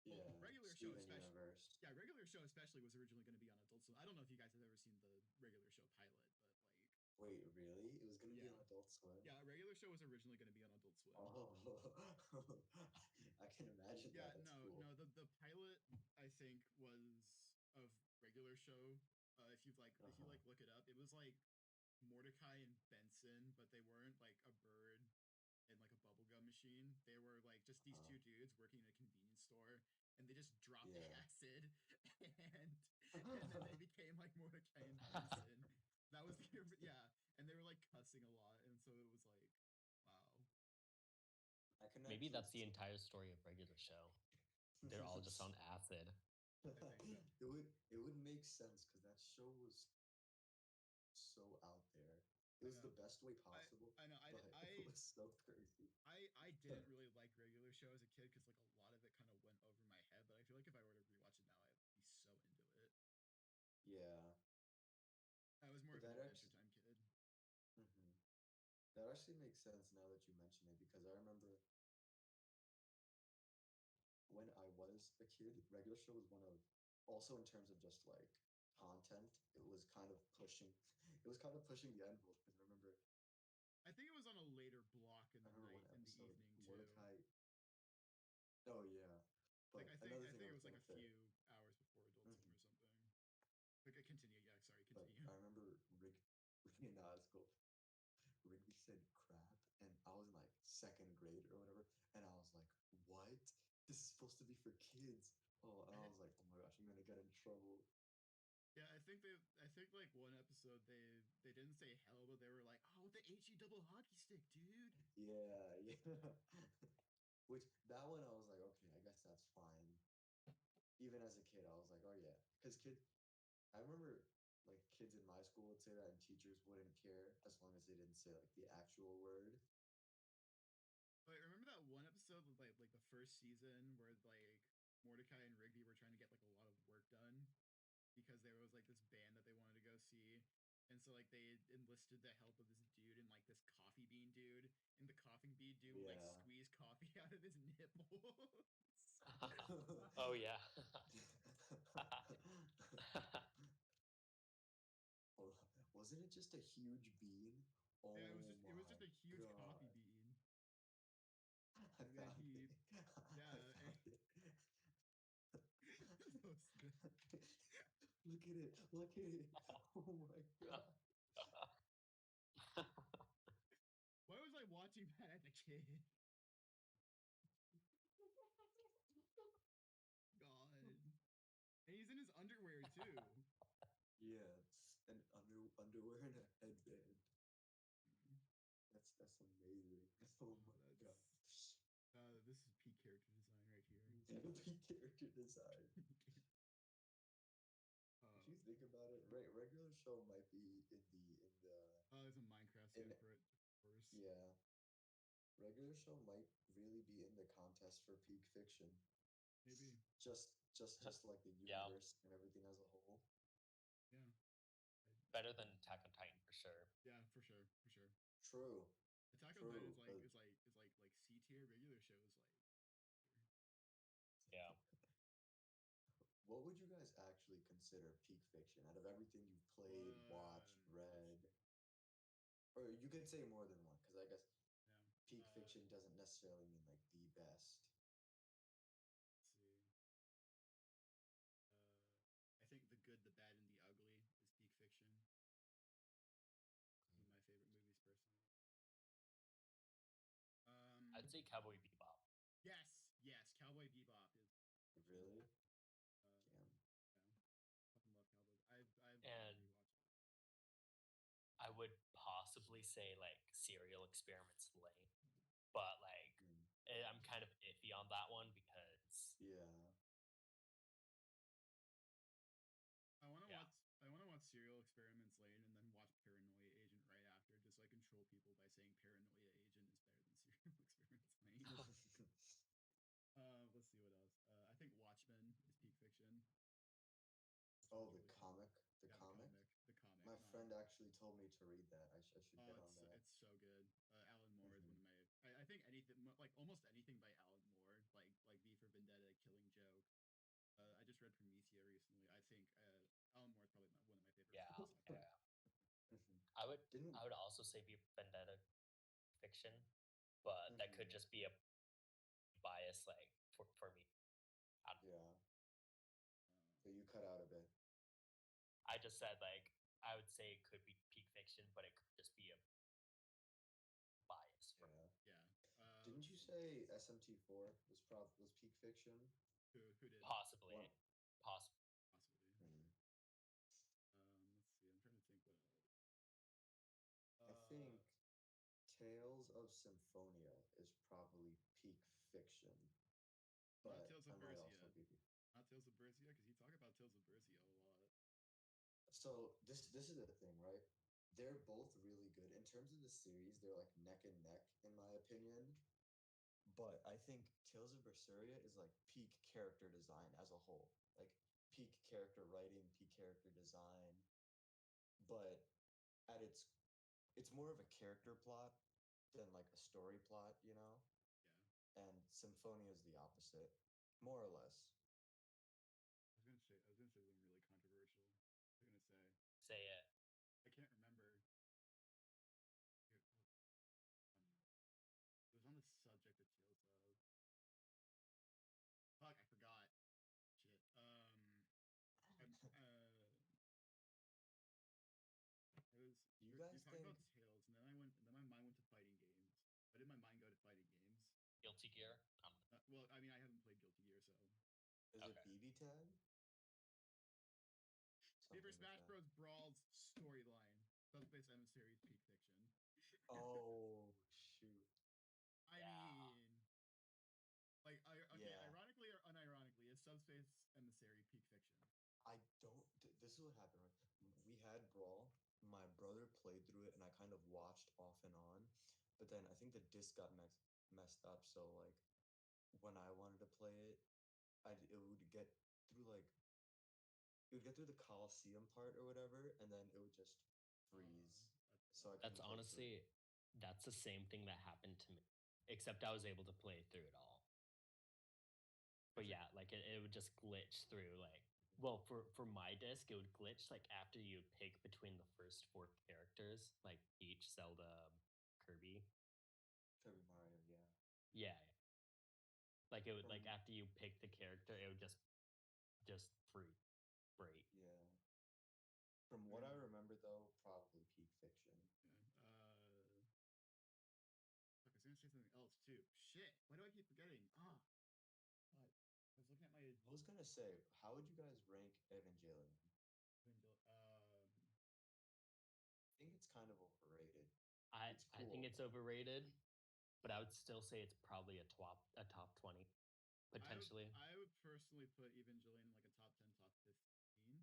well, Yeah. regular show Steven especially. Universe. Yeah, regular show especially was originally going to be on Adult Swim. I don't know if you guys have ever seen the regular show pilot, but like, Wait, really? It was gonna be yeah, on Adult Swim? yeah, regular show was originally going to be on Adult Swim. Oh, I can imagine Yeah, that. That's cool. no, the pilot I think was of regular show. If you Uh-huh. like look it up, it was like Mordecai and Benson, but they weren't like a bird and like a bubblegum machine. They were like just these Uh-huh. two dudes working in a convenience store and they just dropped Yeah. acid and then they became like Mordecai and Benson. That was the yeah, and they were like cussing a lot, and so it was like, wow. I can Maybe actually that's the see. entire story of regular show. They're all just on acid. I think so. It would make sense because that show was so out there. It I was know. the best way possible, I know. but it was so crazy. I didn't really like regular show as a kid because like a lot of it kind of went over my head. But I feel like if I were to rewatch it now, I'd be so into it. Yeah, I was more but of an that Adventure actually, Time kid. hmm that actually makes sense now that you mention it because I remember when I was a kid, regular show was one of also in terms of just like content, it was kind of pushing the envelope because I think it was on a later block in I the remember night one in the episode evening too. Mordecai. Oh yeah, Like but another I thing think I it was was like gonna a say, few hours before Adult Swim mhm, or something. Like continue. Yeah, sorry, but continue. I remember nah, it's cool. Rigby said crap, and I was in like second grade or whatever, and I was like, what? This is supposed to be for kids. Oh, and I was like, oh my gosh, I'm gonna get in trouble. Yeah, I think like one episode they didn't say hell, but they were like, oh, the HE double hockey stick, dude. Yeah, yeah. Which that one I was like, okay, I guess that's fine. Even as a kid, I was like, oh yeah, because I remember like kids in my school would say that, and teachers wouldn't care as long as they didn't say like the actual word. But remember that one episode with like the first season where like Mordecai and Rigby were trying to get like a lot of work done because there was like this band that they wanted to go see. And so like they enlisted the help of this dude and like this coffee bean dude, and the coffee bean dude would like Yeah. squeeze coffee out of his nipples. Oh yeah. Oh, wasn't it just a huge bean? Oh Yeah, it was my just a huge coffee god. bean. I And then found he it. I yeah, found it. those, Look at it. Look at it. Oh my god. Why was I watching that as a kid? God. And he's in his underwear too. Yeah, and underwear and a headband. That's amazing. Oh my god. This is peak character design right here. Peak character design. If you think about it, regular show might be in the there's a Minecraft skin for it, of course. yeah. Regular show might really be in the contest for peak fiction. Maybe. Just like the universe and everything as a whole. Yeah. Better than Attack on Titan for sure. Yeah, for sure, for sure. True. Attack on Titan is like C tier. Regular show is like. Yeah. What would you guys actually consider peak fiction out of everything you've played, watched, read? Or you could say more than one, because I guess peak fiction doesn't necessarily mean like the best. Let's see. I think The Good, the Bad, and the Ugly is peak fiction. One of my favorite movies, personally. I'd say Cowboy Bebop. Yes, Cowboy Bebop is. Really? Damn. Yeah. Fucking love Cowboy. And I would possibly say like Serial Experiments Lane, but like I'm kind of iffy on that one because I want to watch Serial Experiments Lane and then watch Paranoia Agent right after, just so I control people by saying Paranoia Agent is better than Serial Experiments Lane. Let's see what else. I think Watchmen is peak fiction. Oh, the comic. The comic. My friend actually told me to read that. I should get on that. It's so good. Alan Moore is one of my. I think anything like almost anything by Alan Moore, like V for Vendetta, Killing Joke. I just read Promethea recently. I think Alan Moore is probably one of my favorite. Yeah. I would also say V for Vendetta fiction, but that could just be a bias like for me. Yeah. So you cut out a bit. I just said like I would say it could be peak fiction, but it could just be a bias. Yeah. Didn't you say SMT4 was peak fiction? Who did? Possibly. Possibly. Let's see. I'm trying to think what else. I think Tales of Symphonia is probably peak fiction. But not Tales of I might Berseria. also be. Not Tales of Berseria, because you talk about Tales of Berseria a lot. So this is the thing, right? They're both really good. In terms of the series, they're like neck and neck, in my opinion. But I think Tales of Berseria is like peak character design as a whole. Like peak character writing, peak character design. But at it's more of a character plot than like a story plot, you know? Yeah. And Symphonia is the opposite, more or less. I was gonna say something really controversial. I was gonna say. Say it. I can't remember. It was on the subject of Tales of. Fuck, I forgot. Shit. It was. You You guys talked think? about Tales, and then my mind went to fighting games. Why did my mind go to fighting games? Guilty Gear. Well, I mean, I haven't played Guilty Gear, so. Is it BB Tag? Paper Smash Bros. Brawl's storyline. Subspace Emissaries peak fiction. Oh shoot! I mean, like, ironically or unironically, is Subspace Emissary peak fiction? I don't. This is what happened, right? We had Brawl. My brother played through it, and I kind of watched off and on. But then I think the disc got messed up. So like, when I wanted to play it, it would get through the Coliseum part or whatever, and then it would just freeze. So that's honestly that's the same thing that happened to me, except I was able to play through it all. But yeah, like it would just glitch through like. Well, for my disc, it would glitch like after you pick between the first 4 characters, like Peach, Zelda, Kirby, Mario, yeah. Like it would like after you pick the character, it would just break. Yeah. From what I remember, though, probably peak fiction. Yeah. Fuck, I was gonna say something else too. Shit. Why do I keep forgetting? God. I was looking at my. I was gonna say, how would you guys rank Evangelion? I think it's kind of overrated. I It's I think cool. it's overrated, but I would still say it's probably a top 20 potentially. I would personally put Evangelion in like a top 10, top 15.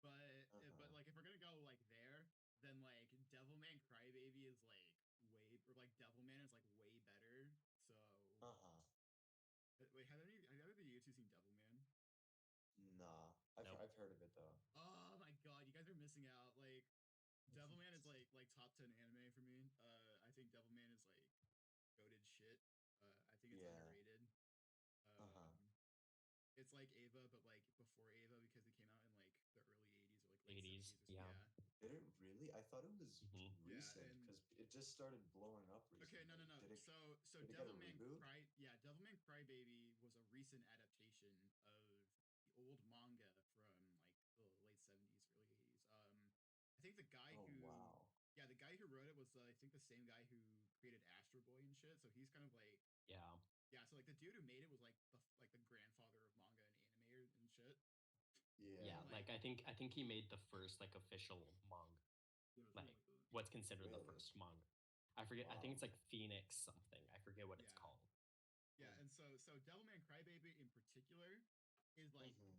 But like if we're gonna go like there, then like Devilman Crybaby is like way, or like Devilman is like way better. So wait, have either of you two seen Devilman? Nah, Nope. I've heard of it though. Oh my god, you guys are missing out. Like Devilman is like top 10 anime for me. I think Devilman is like goated shit. I think it's Yeah. underrated. It's like Ava, but like before Ava because it came out in like the early 80s or like late 80s, 70s or yeah. Did it really? I thought it was Mhm. recent and- because it just started blowing up recently. Okay, no. Did it, So did it get a Devilman reboot? Devilman Crybaby was a recent adaptation of the old manga from like the late 70s, early 80s. I think the guy Oh, who wow. yeah, the guy who wrote it was I think the same guy who created Astro Boy and shit. So he's kind of like Yeah. yeah, so like the dude who made it was like the grandfather of manga and anime and shit. Yeah, Yeah. like I think he made the first like official manga. Like what's considered the Really? first manga. I forget. I think it's Wow. like Phoenix something. I forget what it's Yeah. called. Yeah, and so Devilman Crybaby in particular is like the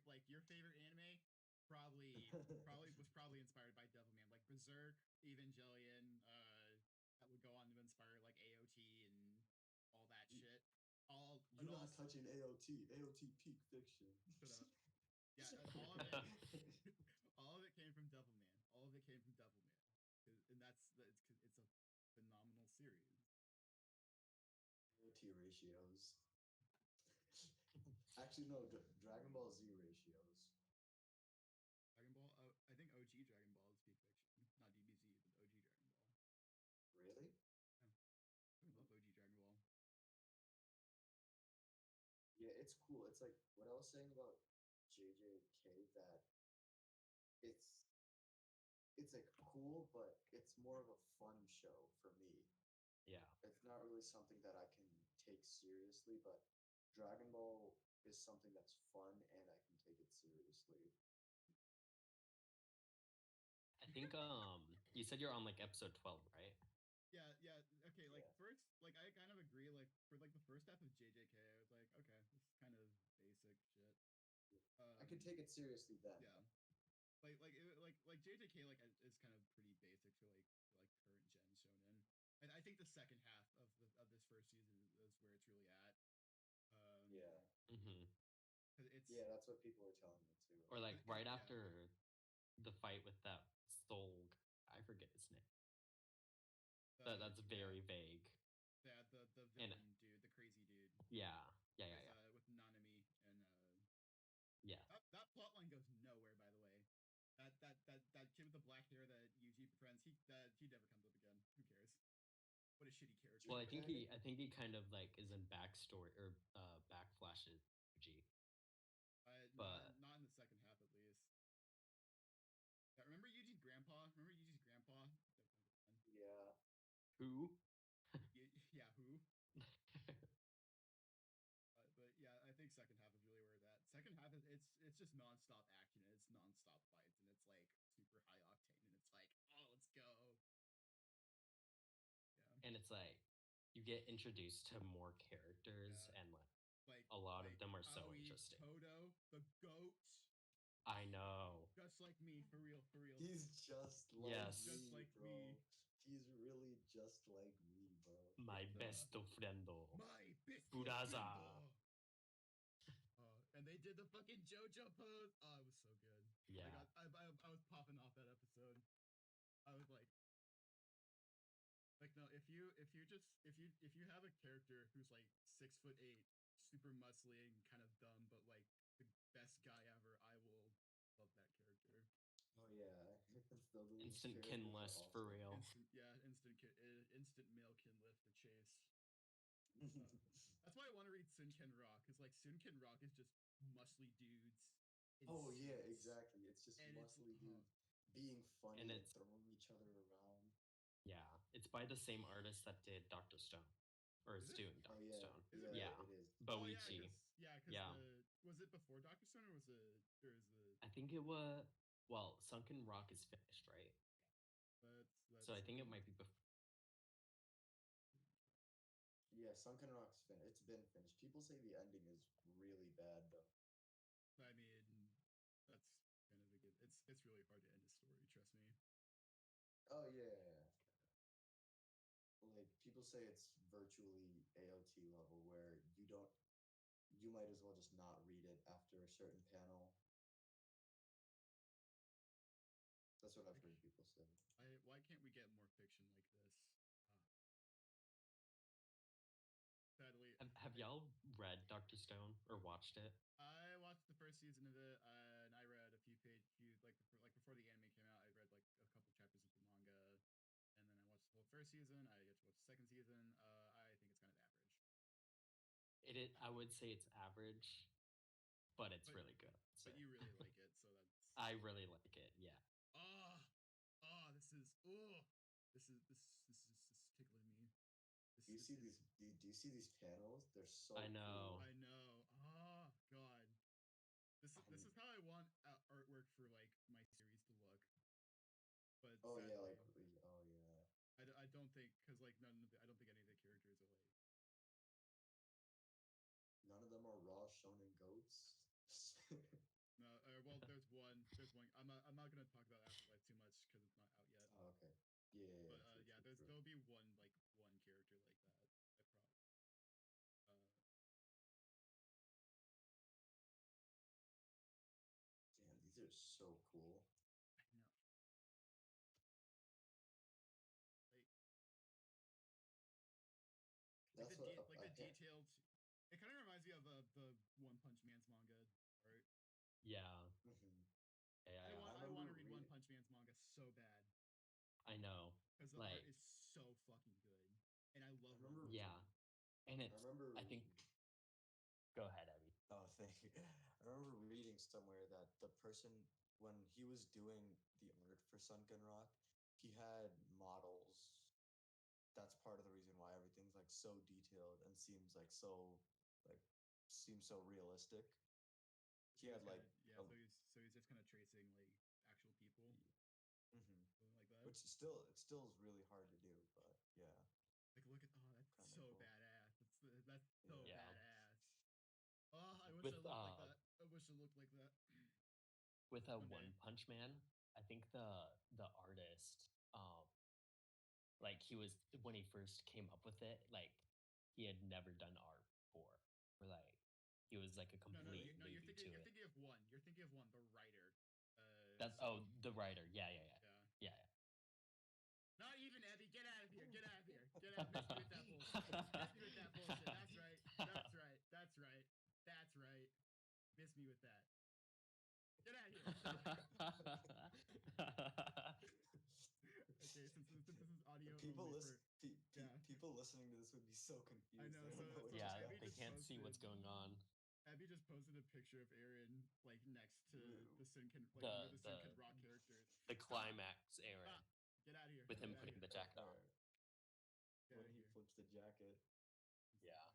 like your favorite anime probably inspired by Devilman, like Berserk, Evangelion, that would go on to inspire like AOT and all that shit. You're not touching AOT. AOT peak fiction. Shut up. Yeah, all of it all of it came from Devilman. All of it came from Devilman. And it's a phenomenal series. AOT ratios. Actually, no. Dragon Ball Z ratios. Dragon Ball. I think OG Dragon Ball is peak fiction, not DBZ, but OG Dragon Ball. Really? I love OG Dragon Ball. Yeah, it's cool. It's like what I was saying about JJK, that it's like cool, but it's more of a fun show for me. Yeah. It's not really something that I can take seriously, but Dragon Ball is something that's fun and I can take it seriously. I think you said you're on like episode 12, right? Yeah. Okay, like Yeah. first, like I kind of agree. Like for like the first half of JJK, I was like, okay, this is kind of basic shit. I could take it seriously then. Yeah. Like JJK is kind of pretty basic for like current gen shonen. I think the second half of this first season is where it's really at. Yeah. Mm-hmm. It's Yeah, that's what people are telling me too. Or like right yeah. after the fight with that Stolg, I forget his name. That's very vague. Yeah, the villain dude, the crazy dude. Yeah. With Nanami and yeah. That plot line goes nowhere, by the way. That kid with the black hair that Yuji befriends, he never comes up again. Who cares? What a shitty character. Well, I think he kind of like is in backstory or backflashes Yuji. But not in the second half at least. Yeah, remember Yuji's grandpa? Yeah. Who? Yeah, who? But yeah, I think second half is really where it's at. Second half is it's just nonstop action. It's nonstop fights, and it's like super high octane, and it's like, oh, let's go. Yeah. And it's like you get introduced to more characters, and like a lot of them are so Aoi, interesting. Todo, the goat. I know. Just like me, for real. He's just like Yes. me, Just like bro. me. He's really just like me, bro. My best friendo. My best Buraza. friendo. And they did the fucking JoJo pose. Oh, it was so good. Yeah. I was popping off that episode. I was like no, if you have a character who's like 6'8", super muscly and kind of dumb, but like the best guy ever, I will love that character. Oh yeah, instant kin list awesome. for real. Instant male kin lift for Chase. That's why I want to read Sunken Rock, because like Sunken Rock is just muscly dudes Oh yeah, intense, exactly. It's just and it's muscly dudes being funny And and it's throwing each other around. yeah, it's by the same artist that did Doctor Stone, or Is is it? doing Oh Doctor yeah, Stone. Is it yeah, Yeah, really? it is. Oh yeah, Boichi. because Yeah, the was it before Doctor Stone or was it or is it I think it was. Well, Sunken Rock is finished, right? So I that's think it might be before. Yeah, Sunken Rock's finished. It's been finished. People say the ending is really bad though. I mean that's kind of a good. It's really hard to end a story. Trust me. Oh yeah. Like people say it's virtually AOT level where you might as well just not read it after a certain panel. That's what I've Like heard people say. why can't we get more fiction like this? Sadly, Have y'all read Doctor Stone or watched it? I watched the first season of it, and I read a few before the anime came out. I read like a couple chapters of the manga, and then I watched the whole first season. I get to watch the second season. I think it's kind of average, I would say it's average, but it's but really good. but you really like it, so that's I really like it. Yeah. oh this is tickling me. Do you see This these? is Do you see these panels? They're so I know. cool. I know. Oh God, this is how I want artwork for like my series to look. But Oh yeah, sadly, like oh yeah. I don't think because like I don't think any of the characters are like None of them are raw shonen goats. no. Well, there's one. I'm not gonna talk about Afterlife too much because it's not out yet. Oh, okay. Yeah, yeah, But yeah, true, yeah, true, true. there'll be one character like that. I promise. Damn, these are so cool. I know. Like That's what like the detailed. It kind of reminds me of the One Punch Man's manga art. Yeah. Mhm. Yeah. I Yeah. want I I want remember to read One reading. Punch Man's manga so bad I know. because the art Like, is so fucking good, and I I love One remember. Punch yeah. Man. And I it's, remember. I think, go ahead, Evie. Oh, thank you. I remember reading somewhere that the person, when he was doing the art for Sunken Rock, he had models. That's part of the reason why everything's like so detailed and like seems so realistic. He had like a, So he's just kind of tracing like actual people, mhm. something like that. Which it still is really hard to do, but yeah, Like look at that's kind of so cool. badass. That's so Yeah. Yeah. badass. Oh, I wish I With looked like that. I wish I looked like that. with a One day. One Punch Man, I think the artist, like he was when he first came up with it, like he had never done art before, or like he was like a No, complete no, you're newbie thinking to you're it. thinking of one. You're thinking of one, the writer. That So the writer, yeah, yeah, yeah. yeah, yeah, Not even Ebby. Get out of here. Get out of here. Get out. Miss me with that bullshit. Miss me with that bullshit. That's right. That's right. That's right. That's right. Miss me with that. Get out of here. Okay, since this is audio people only listen. for yeah, People listening to this would be so I confused. know. They don't know what So just Yeah, Abby they just happened. can't see posted what's going on. Abby just posted a picture of Aaron like next to the Sinkin like The one of the the Sinkin Rock characters. the Stop! climax, Aaron, Stop! Get out of here! with him Get out of putting here! the jacket on. Get When out of he here! flips the jacket. Yeah.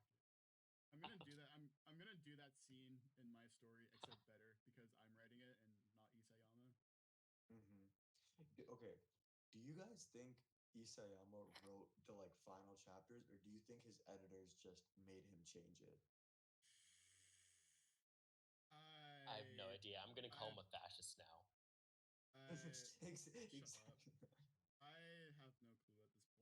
I'm gonna do that. I'm gonna do that scene in my story, except better because I'm writing it and not Isayama. Mm-hmm. Okay. Do you guys think Isayama wrote the like final chapters, or do you think his editors just made him change it? I have no idea. I'm gonna call I him a fascist now. shut up. Exactly. I have no clue at this point.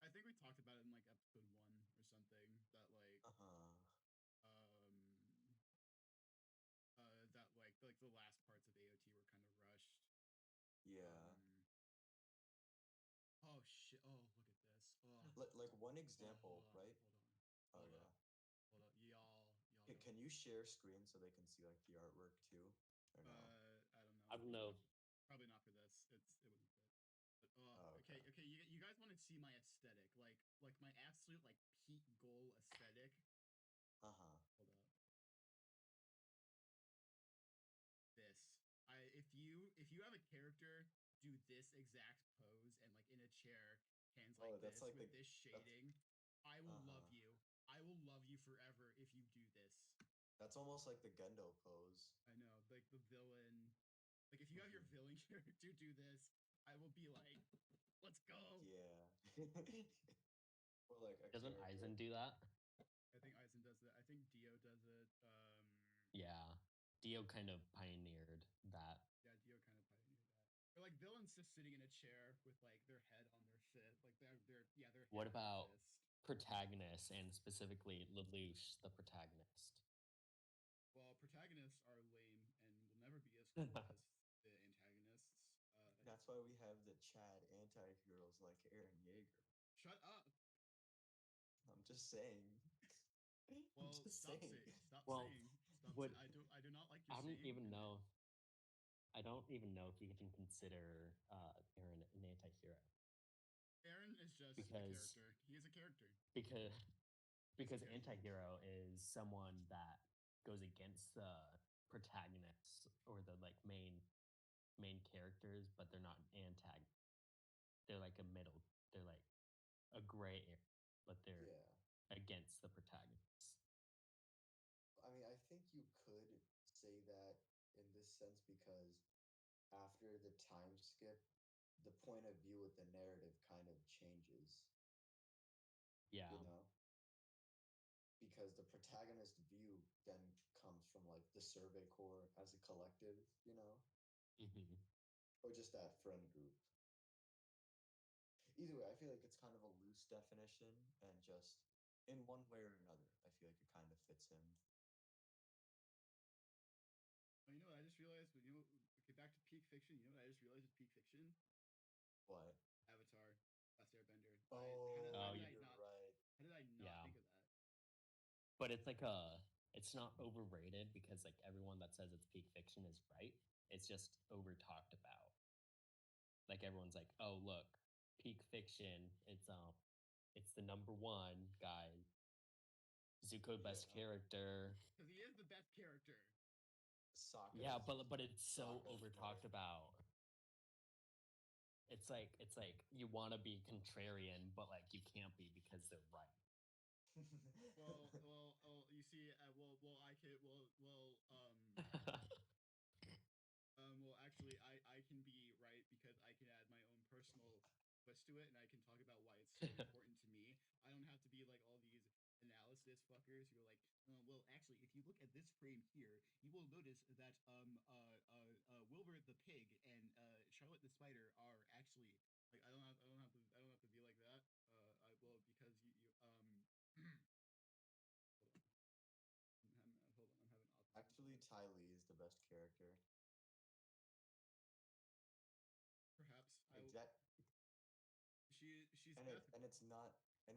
I think we talked about it in like episode 1 or something that like Uh-huh. that like the last parts of AOT were kind of rushed. Yeah. Oh shit! Oh look at this! Oh, Like one hold example, on, right? Oh hold yeah. on, hold on. Y'all Can you share screen so they can see like the artwork too? Or no? I don't know. I don't know. Probably not for this. It wouldn't fit. But Oh, okay, okay. okay. You guys want to see my aesthetic, like my absolute like peak goal aesthetic? Uh-huh. Hold up. if you have a character do this exact pose and like in a chair, hands Oh, like that's this like with the this shading, I will love uh-huh. you. I will love you forever if you do this. That's almost like the Gendo pose. I know, like the villain. Like if you have your Mhm. villain character do this, I will be like, let's go. Yeah. Or like a Doesn't character. Aizen do that? I think Aizen does it. I think Dio does it. Yeah. Dio kind of pioneered that. Yeah, Dio kind of pioneered that. Or like villains just sitting in a chair with like their head on their fist, like their What head on their about fist. protagonists and specifically Lelouch, the protagonist? Well, protagonists are lame and will never be as cool as the antagonists. That's why we have the Chad anti-heroes like Eren Yeager. Shut up. I'm just saying. I'm Well, just stop saying. saying. Stop Well, saying. Stop would saying. I do not like I your don't saying. even know. I don't even know if you can consider Aaron an anti-hero Eren is just a because character. He is a character. because because Okay. anti-hero is someone that goes against the protagonist or the like main characters, but they're not antagonists. They're like a middle. They're like a gray area, but they're Yeah. against the protagonist. I mean, I think you could say that in this sense because after the time skip, the point of view with the narrative kind of changes, Yeah. you know? Because the protagonist view then comes from like the Survey Corps as a collective, you know? Hmm. Or just that friend group. Either way, I feel like it's kind of a loose definition and just in one way or another, I feel like it kind of fits him. Oh, you know what I just realized? But you know, okay, back to peak fiction. You know what I just realized with peak fiction? What? Avatar, Last Airbender. Oh, Oh, How did you- I you're not? right. How did I not Yeah. think of that? But it's not overrated because like everyone that says it's peak fiction is right. It's just over talked about. Like everyone's like, oh look, peak fiction. It's the number one guy. Zuko best Yeah. character. Because he is the best character. Sokka. Yeah, but it's so Sokka's over better. talked about. It's like you want to be contrarian, but like you can't be because they're right. You see, I could, actually, I can be right because I can add my own personal twist to it, and I can talk about why it's so important to me. I don't have to be like all these analysis fuckers who are like, actually, if you look at this frame here, you will notice that Wilbur the pig and Charlotte the spider are actually like I don't have to be like that. I will because you hold on, I'm having autism. Actually, Ty Lee is the best character. Perhaps Exact. she's And best.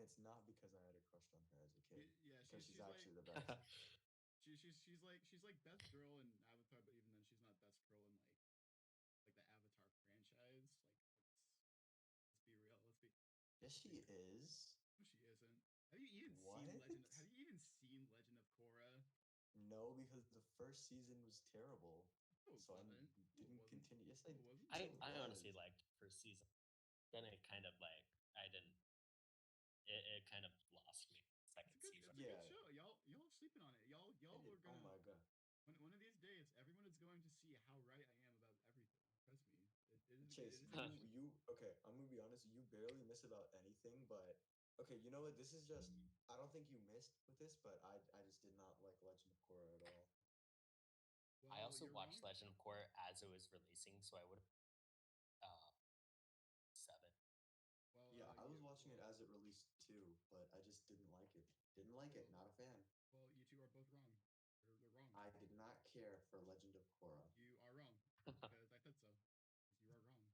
it's not because I had a crush on her as a kid. Yeah, Because she's she's like actually the best. she's like best girl in Avatar, but even then she's not best girl in like the Avatar franchise. Let's be real. Let's be. Yes, she is. No, she isn't. Have you even What? seen Legend? Have you even seen Legend of Korra? No, because the first season was terrible. No, it So I wasn't. No, it didn't wasn't. continue. Yes, No, it wasn't. yes, it I was. honestly liked first season. Then it kind of like I didn't. It kind of lost me second It's a season. good Yeah. show. Y'all sleeping on it. Y'all are Oh gonna. my god. One of these days, everyone is going to see how right I am about everything. Trust me. It is. Chase, It is a good show. you okay? I'm gonna be honest. You barely miss about anything, but okay. You know what? This is just. I don't think you missed with this, but I just did not like Legend of Korra at all. I Well, also you're watched wrong. Legend of Korra as it was releasing, so I would have 7. Well, Yeah, I was watching it as it released too, but I just didn't like it. Didn't like it. Not a fan. Well, you two are both wrong. They're wrong. I did not care for Legend of Korra. You are wrong because I said so. You are wrong.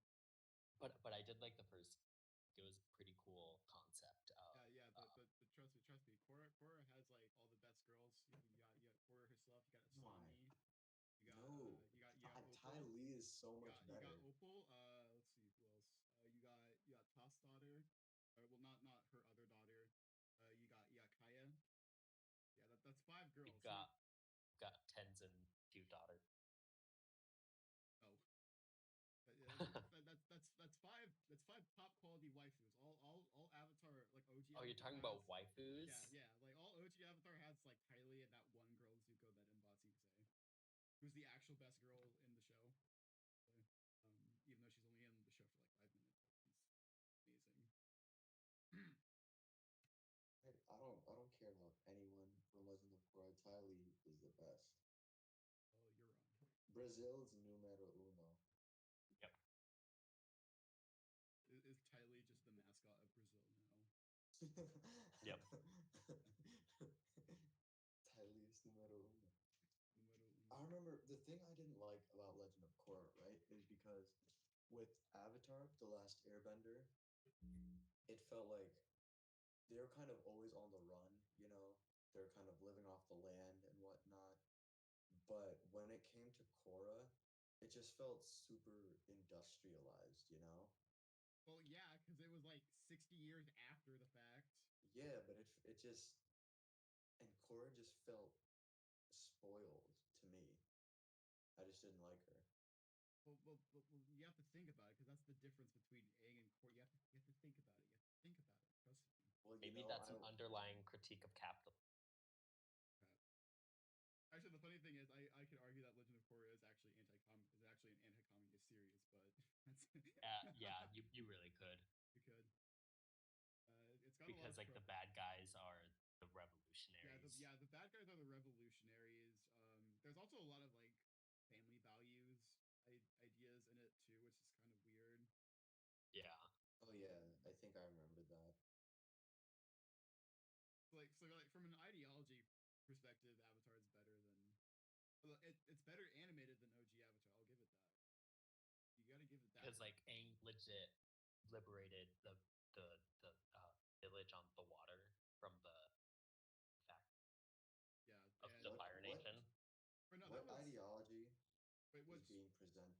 But I did like the first. It was a pretty cool concept. Yeah, but trust me. Korra has like all the best girls. You got Korra herself. You got Why? Asami. You got No, Ty Opal. Lee is so much You better. got Opal. Let's see who else. You got Toss daughter. Or well, not her other daughter. You got Kaya. Yeah, that's 5 girls. You've got Tenzin cute daughter. No. top quality waifus. All Avatar like OG. Oh, you're Avatar talking about has- waifus? Yeah. Like all OG Avatar has like Kylie and that one girl Zuko that embodies say, who's the actual best girl in the show. Even though she's only in the show for like 5 minutes, she's amazing. I don't care about anyone from Legend of Korra. Ty Lee is the best. Oh, you're wrong. Brazil's numero uno. Yep. Is Tylee just the mascot of Brazil now? Yep. Ty Lee is numero uno. Numero I uno. remember the thing I didn't like about Legend of Korra, right, is because with Avatar: The Last Airbender, it felt like they were kind of always on the run, you know? They're kind of living off the land and whatnot. But when it came to Korra, it just felt super industrialized, you know? Well, yeah, because it was like 60 years after the fact. Yeah, but it just, and Korra just felt spoiled to me. I just didn't like her. Well, you have to think about it because that's the difference between Aang and Korra. You have to think about it. You have to think about it. Trust me. Well, Maybe that's an underlying critique of capitalism. Actually, the funny thing is, I could argue that Legend of Korra is actually an anti-communist series, but that's Yeah, you really could. you could. It's got Because a lot like of the bad guys are the yeah, revolutionaries. the bad guys are the revolutionaries. There's also a lot of like family values ideas in it too, which is kind of weird. Yeah. Oh yeah, I think I remember that. So like from an ideology perspective, Avatar is better than it's better animated than OG Avatar. I'll give it that. You gotta give it that. Because like Aang legit liberated the village on the water from the fact yeah, of and the Fire Nation. or no, What that was ideology wait, is what's being presented?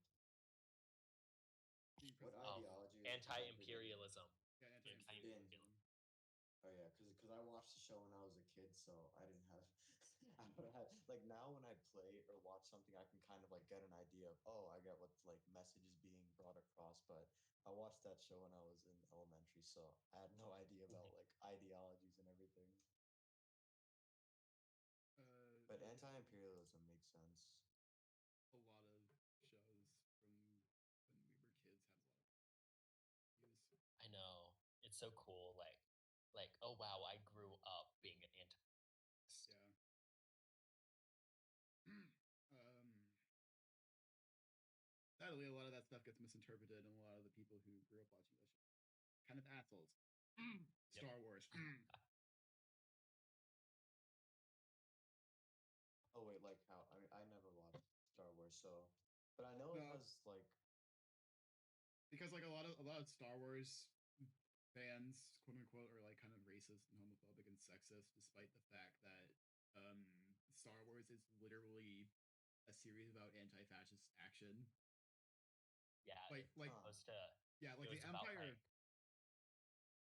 being What presented? ideology is presented in- Anti-imperialism. Yeah, anti-imperialism. Oh yeah, because I watched the show when I was a kid, so I didn't have. I don't have like now when I play or watch something, I can kind of like get an idea of I get what like message is being brought across. But I watched that show when I was in elementary, so I had no idea about like ideologies and everything. But anti-imperialism makes sense. A lot of shows from when we were kids had a lot of views. I know. It's so cool. Like, oh wow, I grew up being an anti-communist. Yeah. Sadly, a lot of that stuff gets misinterpreted, and a lot of the people who grew up watching those shows kind of assholes. Star Wars. Oh wait, like how? I mean, I never watched Star Wars, so but I know it No. has like Because like a lot of Star Wars fans, quote unquote, are like kind of racist and homophobic and sexist, despite the fact that Star Wars is literally a series about anti-fascist action. Yeah, Like supposed to. yeah, like it the was about, Empire.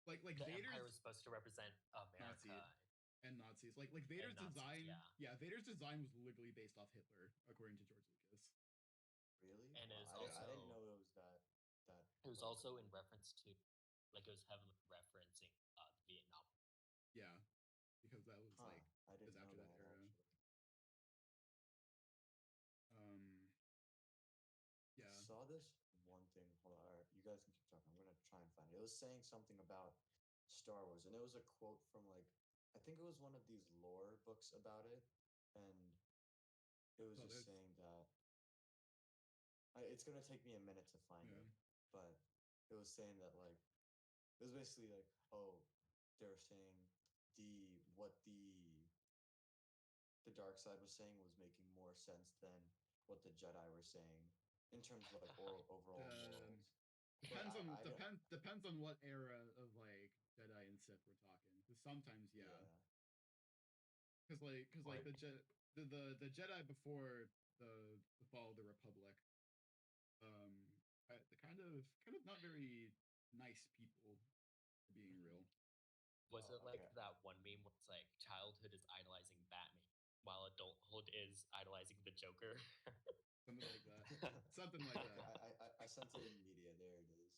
Like the Vader's Empire was supposed to represent America. and Nazis. Like Vader's Nazis, design. yeah. Vader's design was literally based off Hitler, according to George Lucas. really. And it was I didn't also- know it was that. It was also in reference to, like, it was heavily referencing the Vietnam. Yeah, because that was like I didn't was after know that that era. actually. Yeah. Saw this one thing. Hold on, you guys can keep talking. I'm gonna try and find it. It was saying something about Star Wars, and it was a quote from like I think it was one of these lore books about it, and it was just saying that. It's gonna take me a minute to find it, but it was saying that like it was basically like they were saying what the dark side was saying was making more sense than what the Jedi were saying in terms of like overall morals. Depends on what era of like Jedi and Sith we're talking. Because sometimes because like the Jedi before the fall of the Republic, the kind of not very nice people, being real. Was it like that one meme where it's like childhood is idolizing Batman while adulthood is idolizing the Joker? Something like that. Something like that. I sent it in media. There it is.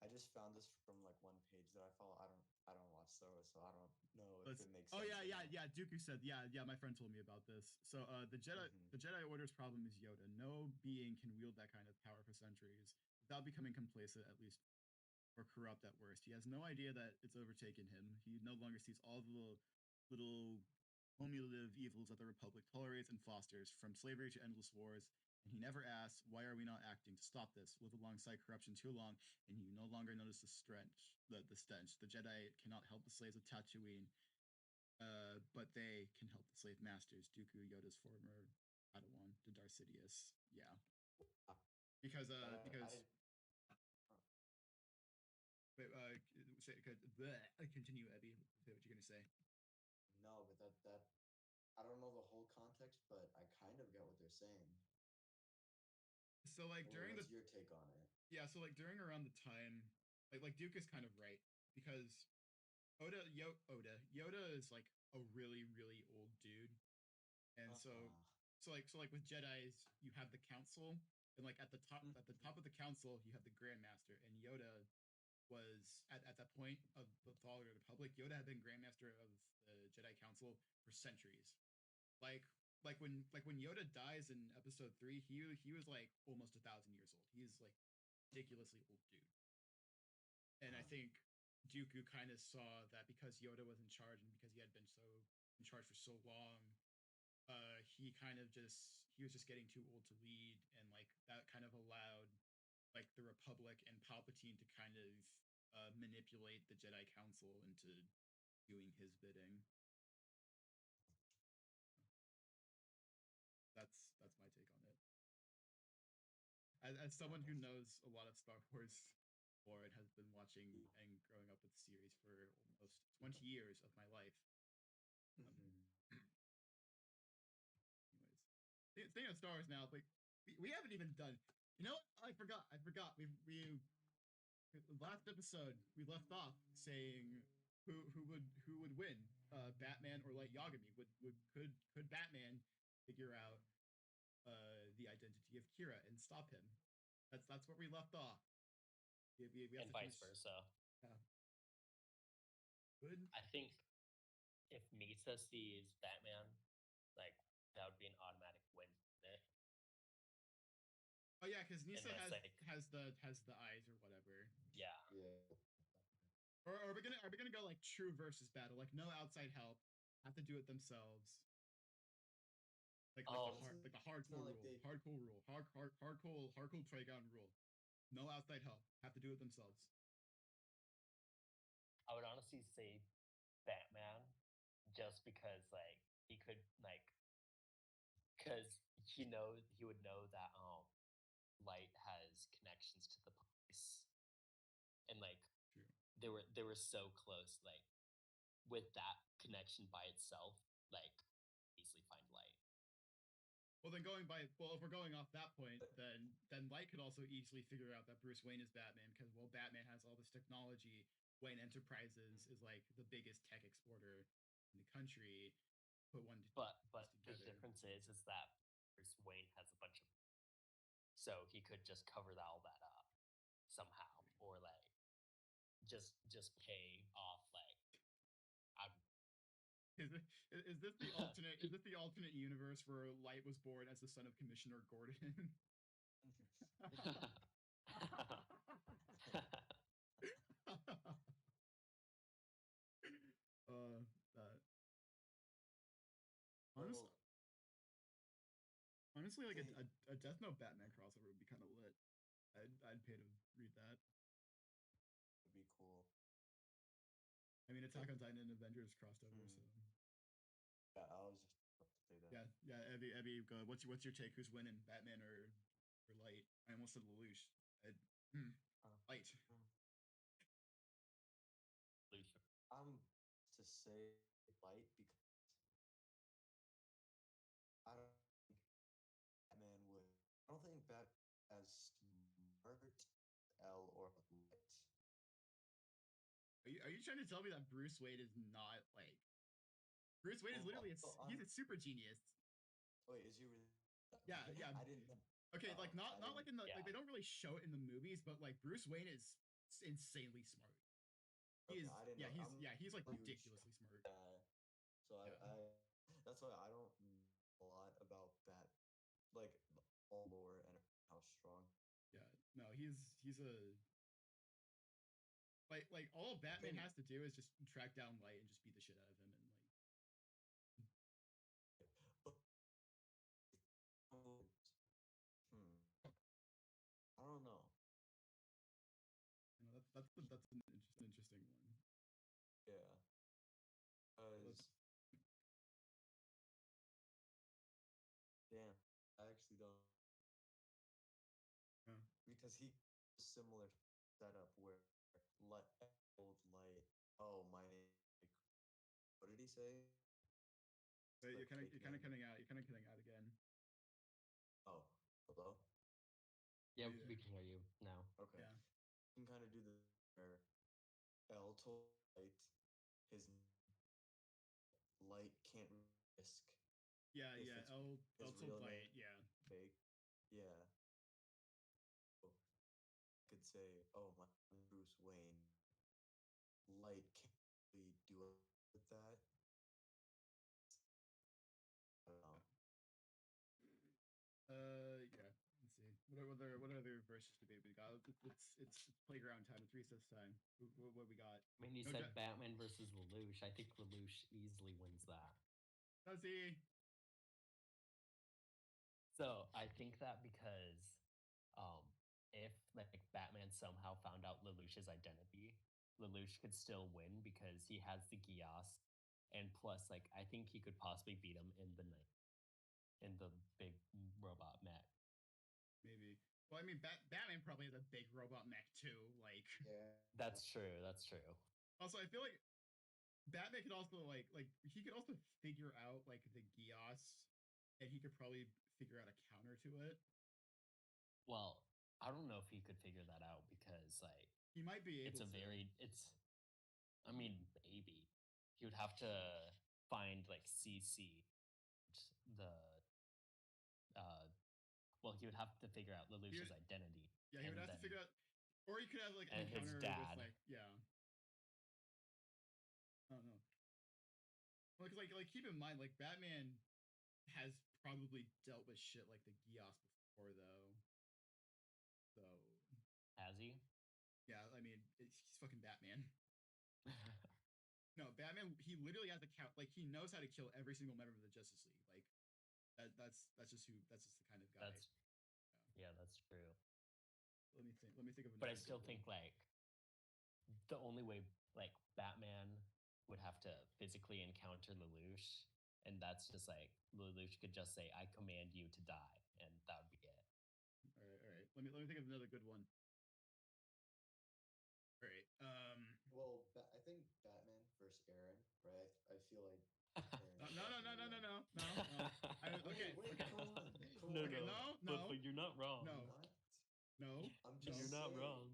I just found this from like one page that I follow. I don't watch Star Wars, so I don't know if Let's, it makes oh sense. yeah. Dooku said, yeah. My friend told me about this. So the Jedi Order's problem is Yoda. No being can wield that kind of power for centuries without becoming complacent, at least, or corrupt at worst. He has no idea that it's overtaken him. He no longer sees all the little cumulative evils that the Republic tolerates and fosters, from slavery to endless wars. And he never asks, why are we not acting to stop this? Live alongside corruption too long, and you no longer notice the stench. The stench. The Jedi cannot help the slaves of Tatooine, but they can help the slave masters. Dooku, Yoda's former Padawan, the Darth Sidious. Yeah, because wait, continue, Ebby. Say what you're gonna say. No, but that I don't know the whole context, but I kind of get what they're saying. So like during What's your take on it? Yeah, so like during around the time, like Duke is kind of right, because Yoda is like a really old dude, and so like with Jedi's you have the council, and like at the top of the council you have the Grandmaster, and Yoda was at that point of the Fall of the Republic. Yoda had been Grandmaster of the Jedi Council for centuries. Like when Yoda dies in Episode 3, he was like almost 1,000 years old. He's like ridiculously old dude. And I think Dooku kind of saw that because Yoda was in charge and because he had been in charge for so long, he was just getting too old to lead, and like that kind of allowed like the Republic and Palpatine to kind of manipulate the Jedi Council into doing his bidding. That's my take on it. As someone who knows a lot of Star Wars lore and has been watching and growing up with the series for almost 20 years of my life. Anyways, staying on Star Wars now, like we haven't even done. You know what? I forgot. We last episode we left off saying who would win, Batman or Light Yagami? Could Batman figure out the identity of Kira and stop him? That's where we left off. We have and to vice finish. versa. Yeah. Good. I think if Misa sees Batman, like that would be an automatic win, wouldn't it? Oh yeah, because Nisa Unless, like, has the eyes or whatever. yeah. Or are we gonna go like true versus battle? Like no outside help, have to do it themselves. Like the hardcore rule, hardcore playground rule. No outside help, have to do it themselves. I would honestly say Batman, just because like he could like, because he would know that Light has connections to the police, and like True. they were so close. Like with that connection by itself, like easily find Light. Well, if we're going off that point, then Light could also easily figure out that Bruce Wayne is Batman, because Batman has all this technology. Wayne Enterprises is like the biggest tech exporter in the country. Put one But together. the difference is that Bruce Wayne has a bunch of, so he could just cover all that up somehow, or like just pay off like Is this the alternate? Is this the alternate universe where Light was born as the son of Commissioner Gordon? That honestly, like a Death Note Batman crossover would be kind of lit. I'd pay to read that. Would be cool. I mean, Attack on Titan and Avengers crossed over, so. Yeah, I was just about to say that. Yeah. Ebby, go. What's your take? Who's winning, Batman or Light? I almost said Lelouch. Light. I'm to say Light because I don't think Batman would. I don't think Bat as smart L or Light. Are you trying to tell me that Bruce Wayne is not like? Bruce Wayne is literally he's a super genius. Wait, is he really? Yeah. I didn't know. Okay, like not I like in the Yeah. like they don't really show it in the movies, but like Bruce Wayne is insanely smart. He Okay, is I didn't know. he's like huge ridiculously smart. So Yeah. that's why I don't know a lot about that, like all lore and how strong. Yeah. No, he's a like all Batman Thing- has to do is just track down Light and just beat the shit out of him and like But hmm, I don't know. you know that's an interesting one. Yeah, Let's because damn, I actually don't yeah. because he similar setup where let old light. Oh, my name. What did he say? But Like fake you're kind of name. cutting out. You're kind of cutting out again. Oh, hello. Yeah, Yeah. we can hear you now. Okay. Yeah. You can kind of do the where L told light his light can't risk Yeah, if yeah. it's L his told real Light. name Yeah. fake. Yeah. So I could say, oh, my name is Bruce Wayne. Light can't really do it with that. I don't know. Yeah. Let's see. What other verses debate we got? It's playground time. It's recess time. What we got? I mean, you No said doubt- Batman versus Lelouch. I think Lelouch easily wins that. Does he? So I think that because um, if like Batman somehow found out Lelouch's identity, Lelouch could still win because he has the Gias, and plus, like I think he could possibly beat him in the night in the big robot mech. Maybe. Well, I mean, Batman probably has a big robot mech too. Like, Yeah. That's true. That's true. also, I feel like Batman could also like he could also figure out like the Gios, and he could probably figure out a counter to it. Well, I don't know if he could figure that out because like He might be able it's a to. very it's. I mean, maybe he would have to find like CC the uh well, he would have to figure out Lelouch's identity. Yeah, he would have to figure out, or he could have like an and his encounter with dad. like yeah. I don't know. Well, 'cause, like keep in mind, like Batman has probably dealt with shit like the Gios before though. So Has he? yeah, I mean he's fucking Batman. No, Batman. He literally has a count. Like he knows how to kill every single member of the Justice League. Like that's just who. That's just the kind of guy. That's yeah, that's true. Let me think. Let me think of But another. I still good think one. like the only way like Batman would have to physically encounter Lelouch, and that's just like Lelouch could just say, "I command you to die," and that would be it. All right, all right. Let me think of another good one. All right. Well, I think Batman versus Aaron, right? I feel like No, no, no, no, no, no, no, no. Okay, Wait, okay. come on. Come No, on. Okay, no, but you're not wrong. no, What? no. I'm No. just You're not saying. wrong.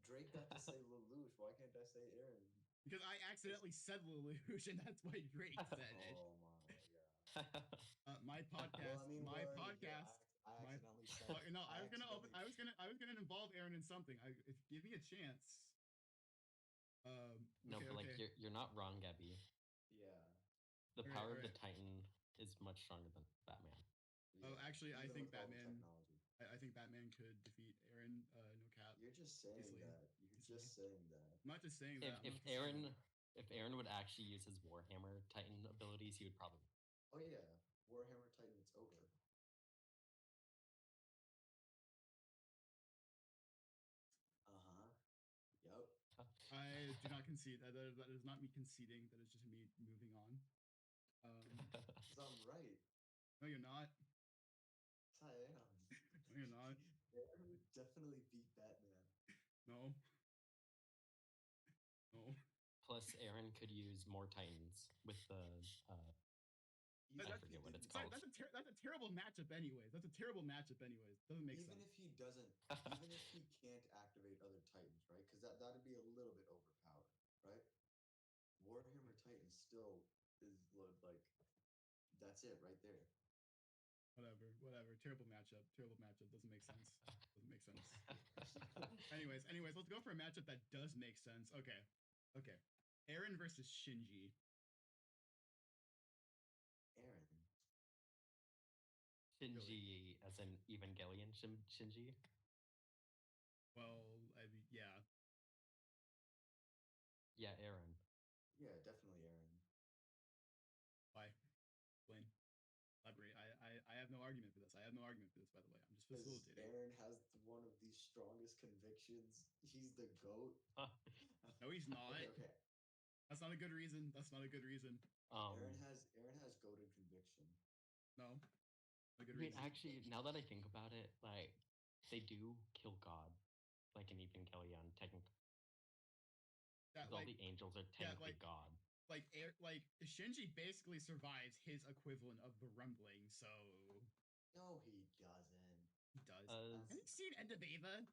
Drake got to say Lelouch. Why can't I say Aaron? Because I accidentally said Lelouch, and that's why Drake said it. Oh my god. My podcast, Well, I mean, my we're already here. podcast, I my. accidentally said. No, I was gonna open. accidentally- I was gonna involve Aaron in something. If give me a chance. No, Okay, but like okay. you're not wrong, Gabby. Yeah. The All right, power all of the right. Titan is much stronger than Batman. Oh, Yeah, actually, I even think with all the Batman. technology. I think Batman could defeat Aaron. No cap. You're just saying Easily. that. You're Easily. just saying that. I'm not just saying If that. I'm if not just saying Aaron that. if Aaron would actually use his Warhammer Titan abilities, he would probably. Oh yeah, Warhammer Titan, it's over. Uh-huh. Yep. I do not concede. That is not me conceding. That is just me moving on. Because I'm right. No, you're not. Yes, I am. No, you're not. Aaron would definitely beat Batman. No. No. Plus, Aaron could use more Titans with the. I forget what it's Sorry, called. that's a terrible matchup. Anyways, that's a terrible matchup. Anyways, doesn't make Even sense. if he doesn't, even if he can't activate other Titans, right? Because that'd be a little bit overpowered, right? Warhammer Titan still is like that's it right there. Whatever. Terrible matchup. Doesn't make sense. Anyways, let's go for a matchup that does make sense. Okay. Eren versus Shinji. Aaron. Shinji as an Evangelion Shinji. Well, yeah. Yeah, Eren. Yeah, definitely Aaron. Why? Explain. Elaborate. I have no argument for this. By the way. I'm just facilitating. Aaron has one of the strongest convictions. He's the GOAT. No, he's not. Okay. That's not a good reason. Aaron has goated conviction. No. A good I mean, reason. actually, now that I think about it, like they do kill God, like in Evangelion, technically. All the angels are technically God. Like Shinji basically survives his equivalent of the rumbling, so no, he doesn't. He does. Have you seen End of Eva?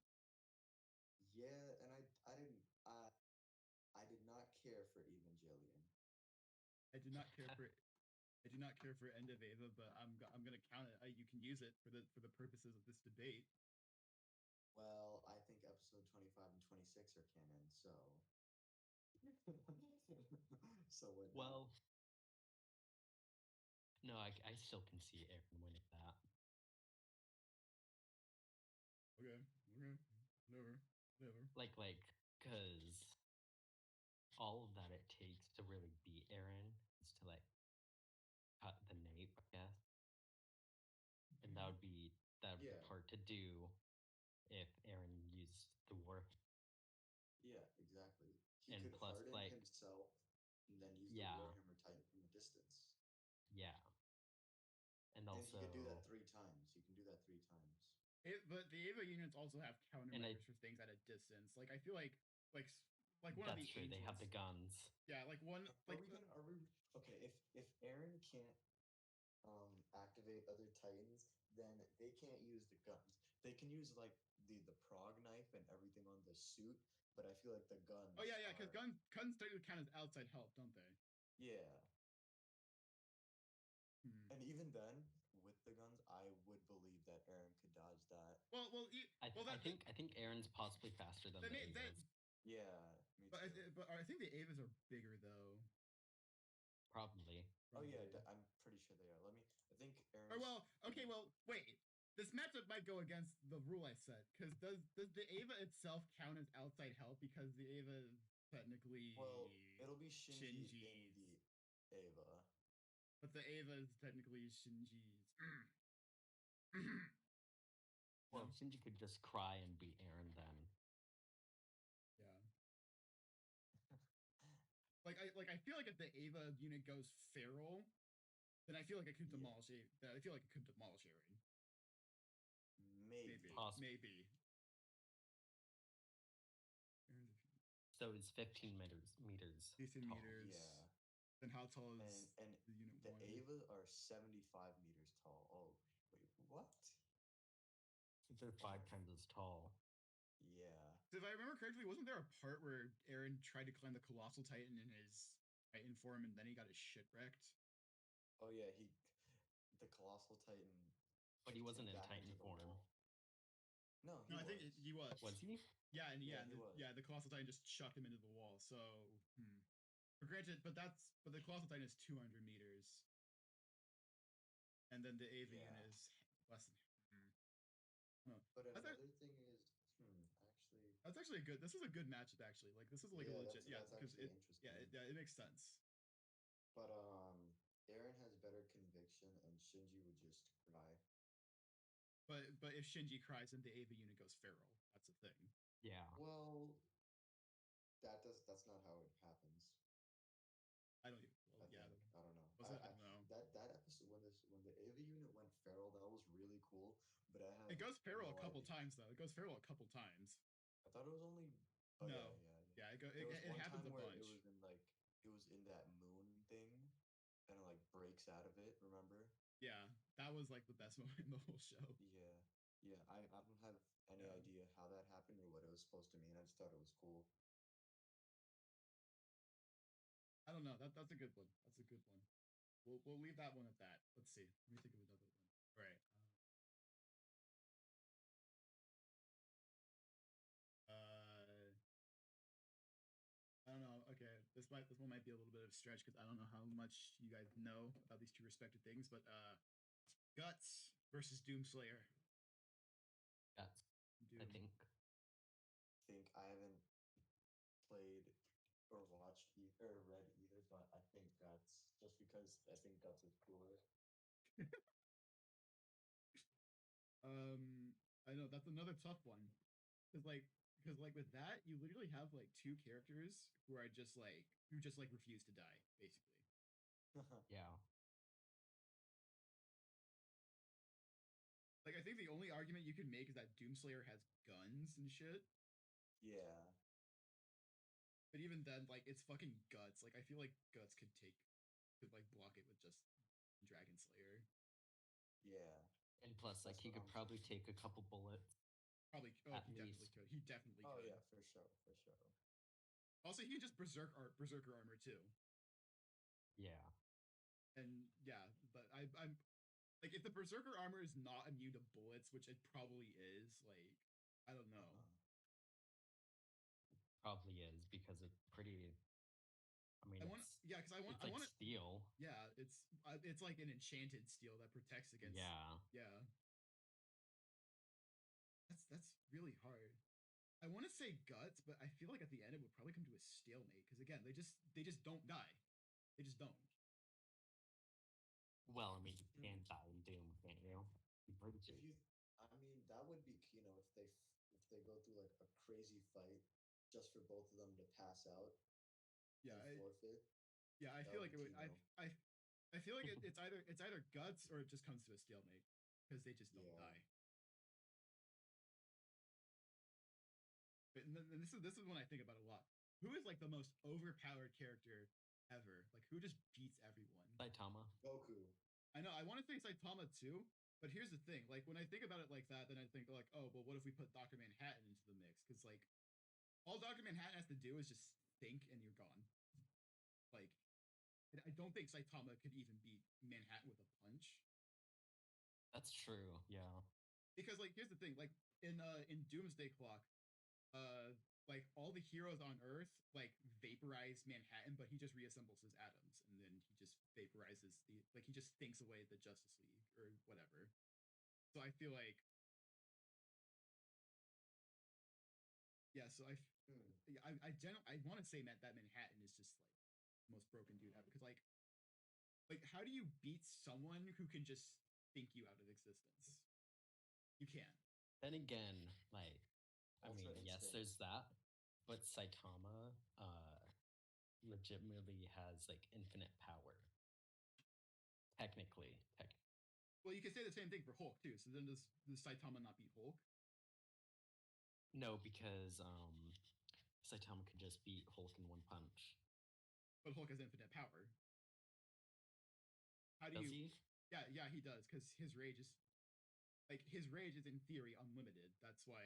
Yeah, and I did not care for Evangelion. I did not care for End of Eva, but I'm gonna count it. You can use it for the purposes of this debate. Well, I think episode 25 and 26 are canon, so. Well, no, I still can see Eren winning that. Okay, whatever. Like, because all of that it takes to really beat Eren is to cut the nape, I guess, and that would be hard to do if Eren used the war. Yeah, exactly. He could harden himself and then use the Warhammer Titan from a distance. Yeah. And also, he could do that 3 times. But the Eva units also have countermeasures for things at a distance. Like I feel like one of the true. They have the guns. Yeah, like one. Like are we okay? If Eren can't activate other Titans, then they can't use the guns. They can use the prog knife and everything on the suit, but I feel like the guns. Oh yeah, because guns technically count as outside help, don't they? Yeah. And even then, with the guns, I would believe that Eren could dodge that. I think Eren's possibly faster than the Evas. Yeah, me too. But I think the Evas are bigger though. Probably. Oh yeah, I'm pretty sure they are. I think Eren. Wait. This matchup might go against the rule I set, because does the Eva itself count as outside help? Because the Eva is technically it'll be Shinji's in the Eva. But the Eva is technically Shinji's. Well, Shinji could just cry and beat Eren then. Yeah. I feel like if the Eva unit goes feral, then I feel like it could demolish Eren. Maybe. So it's 15 meters. 15 tall. meters. Yeah. Then how tall is and the unit? The Eva are 75 meters tall. Oh, wait, what? They're 5 times as tall. Yeah. If I remember correctly, wasn't there a part where Eren tried to climb the Colossal Titan in his Titan form, and then he got his shit wrecked? Oh yeah, the Colossal Titan. But he wasn't in Titan form. No, I think he was. Was he? Yeah, and he was. The Colossal Titan just chucked him into the wall. So, granted, but the Colossal Titan is 200 meters, and then the Eva unit is less than. But another thing is, that's actually good. This is a good matchup, actually. Like this is like a legit, because it makes sense. But Eren has better conviction, and Shinji would just cry. But if Shinji cries, then the Eva unit goes feral. That's the thing. Yeah. Well, that's not how it happens. I don't even. Well, I don't know. Was it? I don't know. That episode when the Eva unit went feral, that was really cool. But it goes feral a couple times though. It goes feral a couple times. I thought it was only. Oh, no. Yeah. It happens a bunch. It was in that moon thing, and it breaks out of it. Remember? Yeah, that was the best moment in the whole show. Yeah. I don't have any idea how that happened or what it was supposed to mean. I just thought it was cool. I don't know. That's a good one. We'll leave that one at that. Let's see. Let me think of another one. Right. I don't know. Okay, this one might be a little bit of a stretch because I don't know how much you guys know about these two respective things, but Guts versus Doomslayer. That's Doom. I think. I haven't played or watched or read either, but I think Guts just because I think Guts is cooler. I know that's another tough one because with that you literally have like two characters who just refuse to die basically. Yeah. Like I think the only argument you could make is that Doomslayer has guns and shit. Yeah. But even then, like it's fucking Guts. Like I feel like Guts could block it with just Dragon Slayer. Yeah. And plus, like, he could probably take a couple bullets. Probably. Oh, At he least. definitely could. He definitely Oh could. yeah, for sure. Also, he can just berserker armor too. Yeah. And yeah, but I'm like if the berserker armor is not immune to bullets, which it probably is, like I don't know. Probably is because it's pretty. I mean, because I want steel. Yeah, it's like an enchanted steel that protects against. Yeah. That's really hard. I want to say Guts, but I feel like at the end it would probably come to a stalemate because again they just don't die. They just don't. Well, I mean, you can die in Doom, can't you? I mean, that would be if they go through like a crazy fight just for both of them to pass out. Yeah, and forfeit. Yeah, I feel like it would. I feel like it's either Guts or it just comes to a stalemate because they just don't die. But and this is when I think about it a lot. Who is like the most overpowered character ever? Like who just beats everyone? Saitama. Goku. I know. I want to say Saitama too, but here's the thing. Like when I think about it like that, then I think like, oh, well, what if we put Dr. Manhattan into the mix? Because like all Dr. Manhattan has to do is just think, and you're gone. Like I don't think Saitama could even beat Manhattan with a punch. That's true. Yeah. Because like here's the thing. Like in Doomsday Clock, like all the heroes on Earth like vaporize Manhattan, but he just reassembles his atoms, and then he just vaporizes he just thinks away the Justice League or whatever. So I feel like, yeah. So I want to say that Manhattan is just like the most broken dude ever because like how do you beat someone who can just think you out of existence? You can't. Then again, like I mean, yes, there's that, but Saitama legitimately has like infinite power. Technically. Well, you can say the same thing for Hulk too. So then does Saitama not beat Hulk? No, because Saitama could just beat Hulk in one punch. But Hulk has infinite power. How do does you? He? Yeah, he does because his rage is in theory unlimited. That's why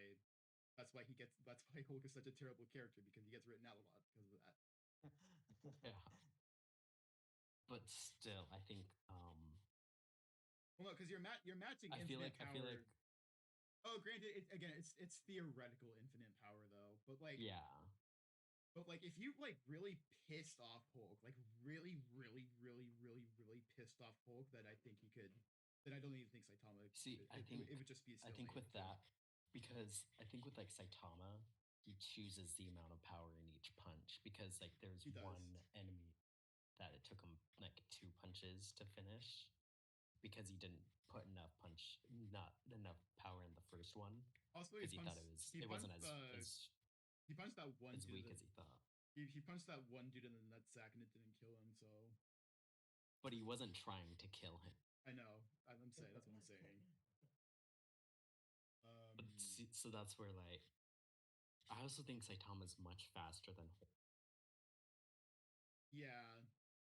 Hulk is such a terrible character because he gets written out a lot because of that. Yeah. But still, I think well, no, because you're matching I feel infinite like, power. Oh, granted, it's theoretical infinite power though, but like yeah. But like if you like really pissed off Hulk, like really pissed off Hulk, that I think he could. Then I don't even think Saitama. It would just be. I think with that, because I think with like Saitama, he chooses the amount of power in each punch because like there's one enemy that it took him like 2 punches to finish because he didn't put not enough power in the first one. Also, because he thought it wasn't he punched that one as weak as he thought. He punched that one dude in the nutsack and it didn't kill him. So, but he wasn't trying to kill him. I know. I'm saying that's what I'm saying. So that's where like I also think Saitama's much faster than Hulk. Yeah.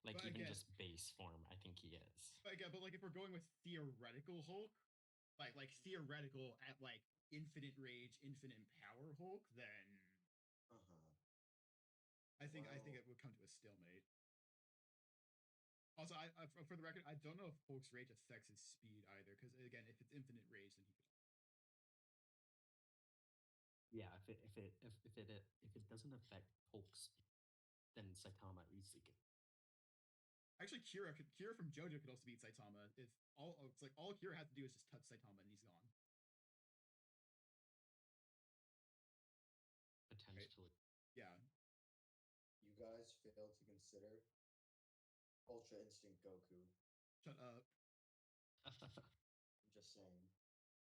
Like even just base form, I think he is. But like if we're going with theoretical Hulk, like theoretical at like infinite rage, infinite power Hulk, then I think it would come to a stalemate. Also, for the record, I don't know if Hulk's rage affects his speed either. Because again, if it's infinite rage, then he could. Yeah, if it doesn't affect Hulk's, then Saitama easily can. Actually, Kira from JoJo could also beat Saitama. If it's like all Kira has to do is just touch Saitama and he's gone. Potentially. Yeah. You guys failed to consider Ultra Instinct Goku. Shut up. I'm just saying.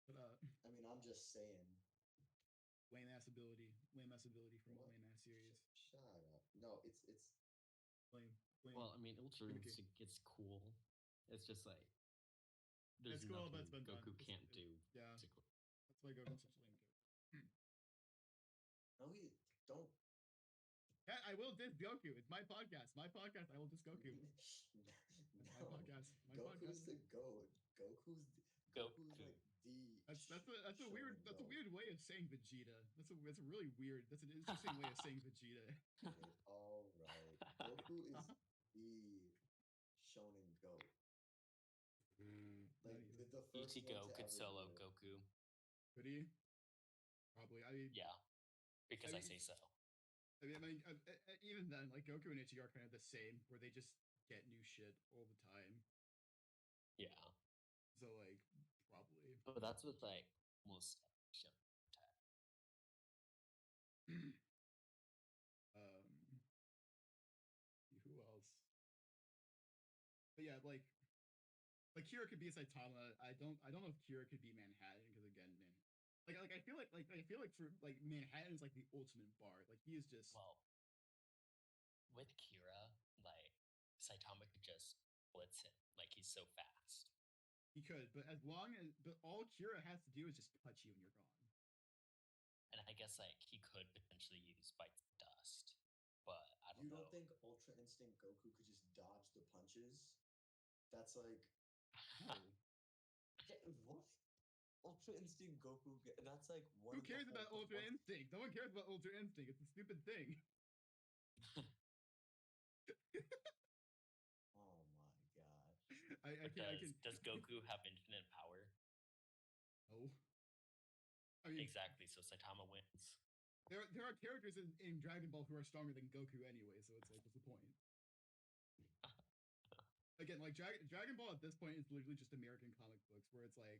Shut up. I mean, I'm just saying. Lame ass ability from a lame ass series. Shut up. No, it's Lame. Well, I mean, Ultra Instinct gets cool. It's just like there's it's cool, but nothing it's been Goku done. can't do. Yeah. To cool. That's why Goku's such a lame character. no, we don't. Yeah, I will diss Goku. It's my podcast. I will diss Goku. No. My podcast. Goku's the goat. Goku's like the. That's a weird way of saying Vegeta. That's a really weird. That's an interesting way of saying Vegeta. Okay, all right. Goku is the shonen goat. Like the first Ichigo one to could ever solo do it. Goku. Could he? Probably. I mean, Yeah, because I say so. I mean, even then, like Goku and Ichigo are kind of the same, where they just get new shit all the time. Yeah. So like, probably. But that's with like most shit. Who else? But yeah, like Kira could be Saitama. I don't know if Kira could be Manhattan because again, man, I feel like for like Manhattan is like the ultimate bar. Like he is just with Kira, like Saitama could just blitz him. Like he's so fast. He could, but all Kira has to do is just touch you and you're gone. And I guess like he could potentially use Bite Dust, but I don't know. You don't think Ultra Instinct Goku could just dodge the punches? That's like no. What? Ultra Instinct Goku. That's like one. Who cares about Ultra Instinct? No one cares about Ultra Instinct. It's a stupid thing. Oh my gosh. Does Goku have infinite power? No. I mean, exactly. So Saitama wins. There are characters in Dragon Ball who are stronger than Goku anyway. So it's like, what's the point? Again, like Dragon Ball at this point is literally just American comic books, where it's like,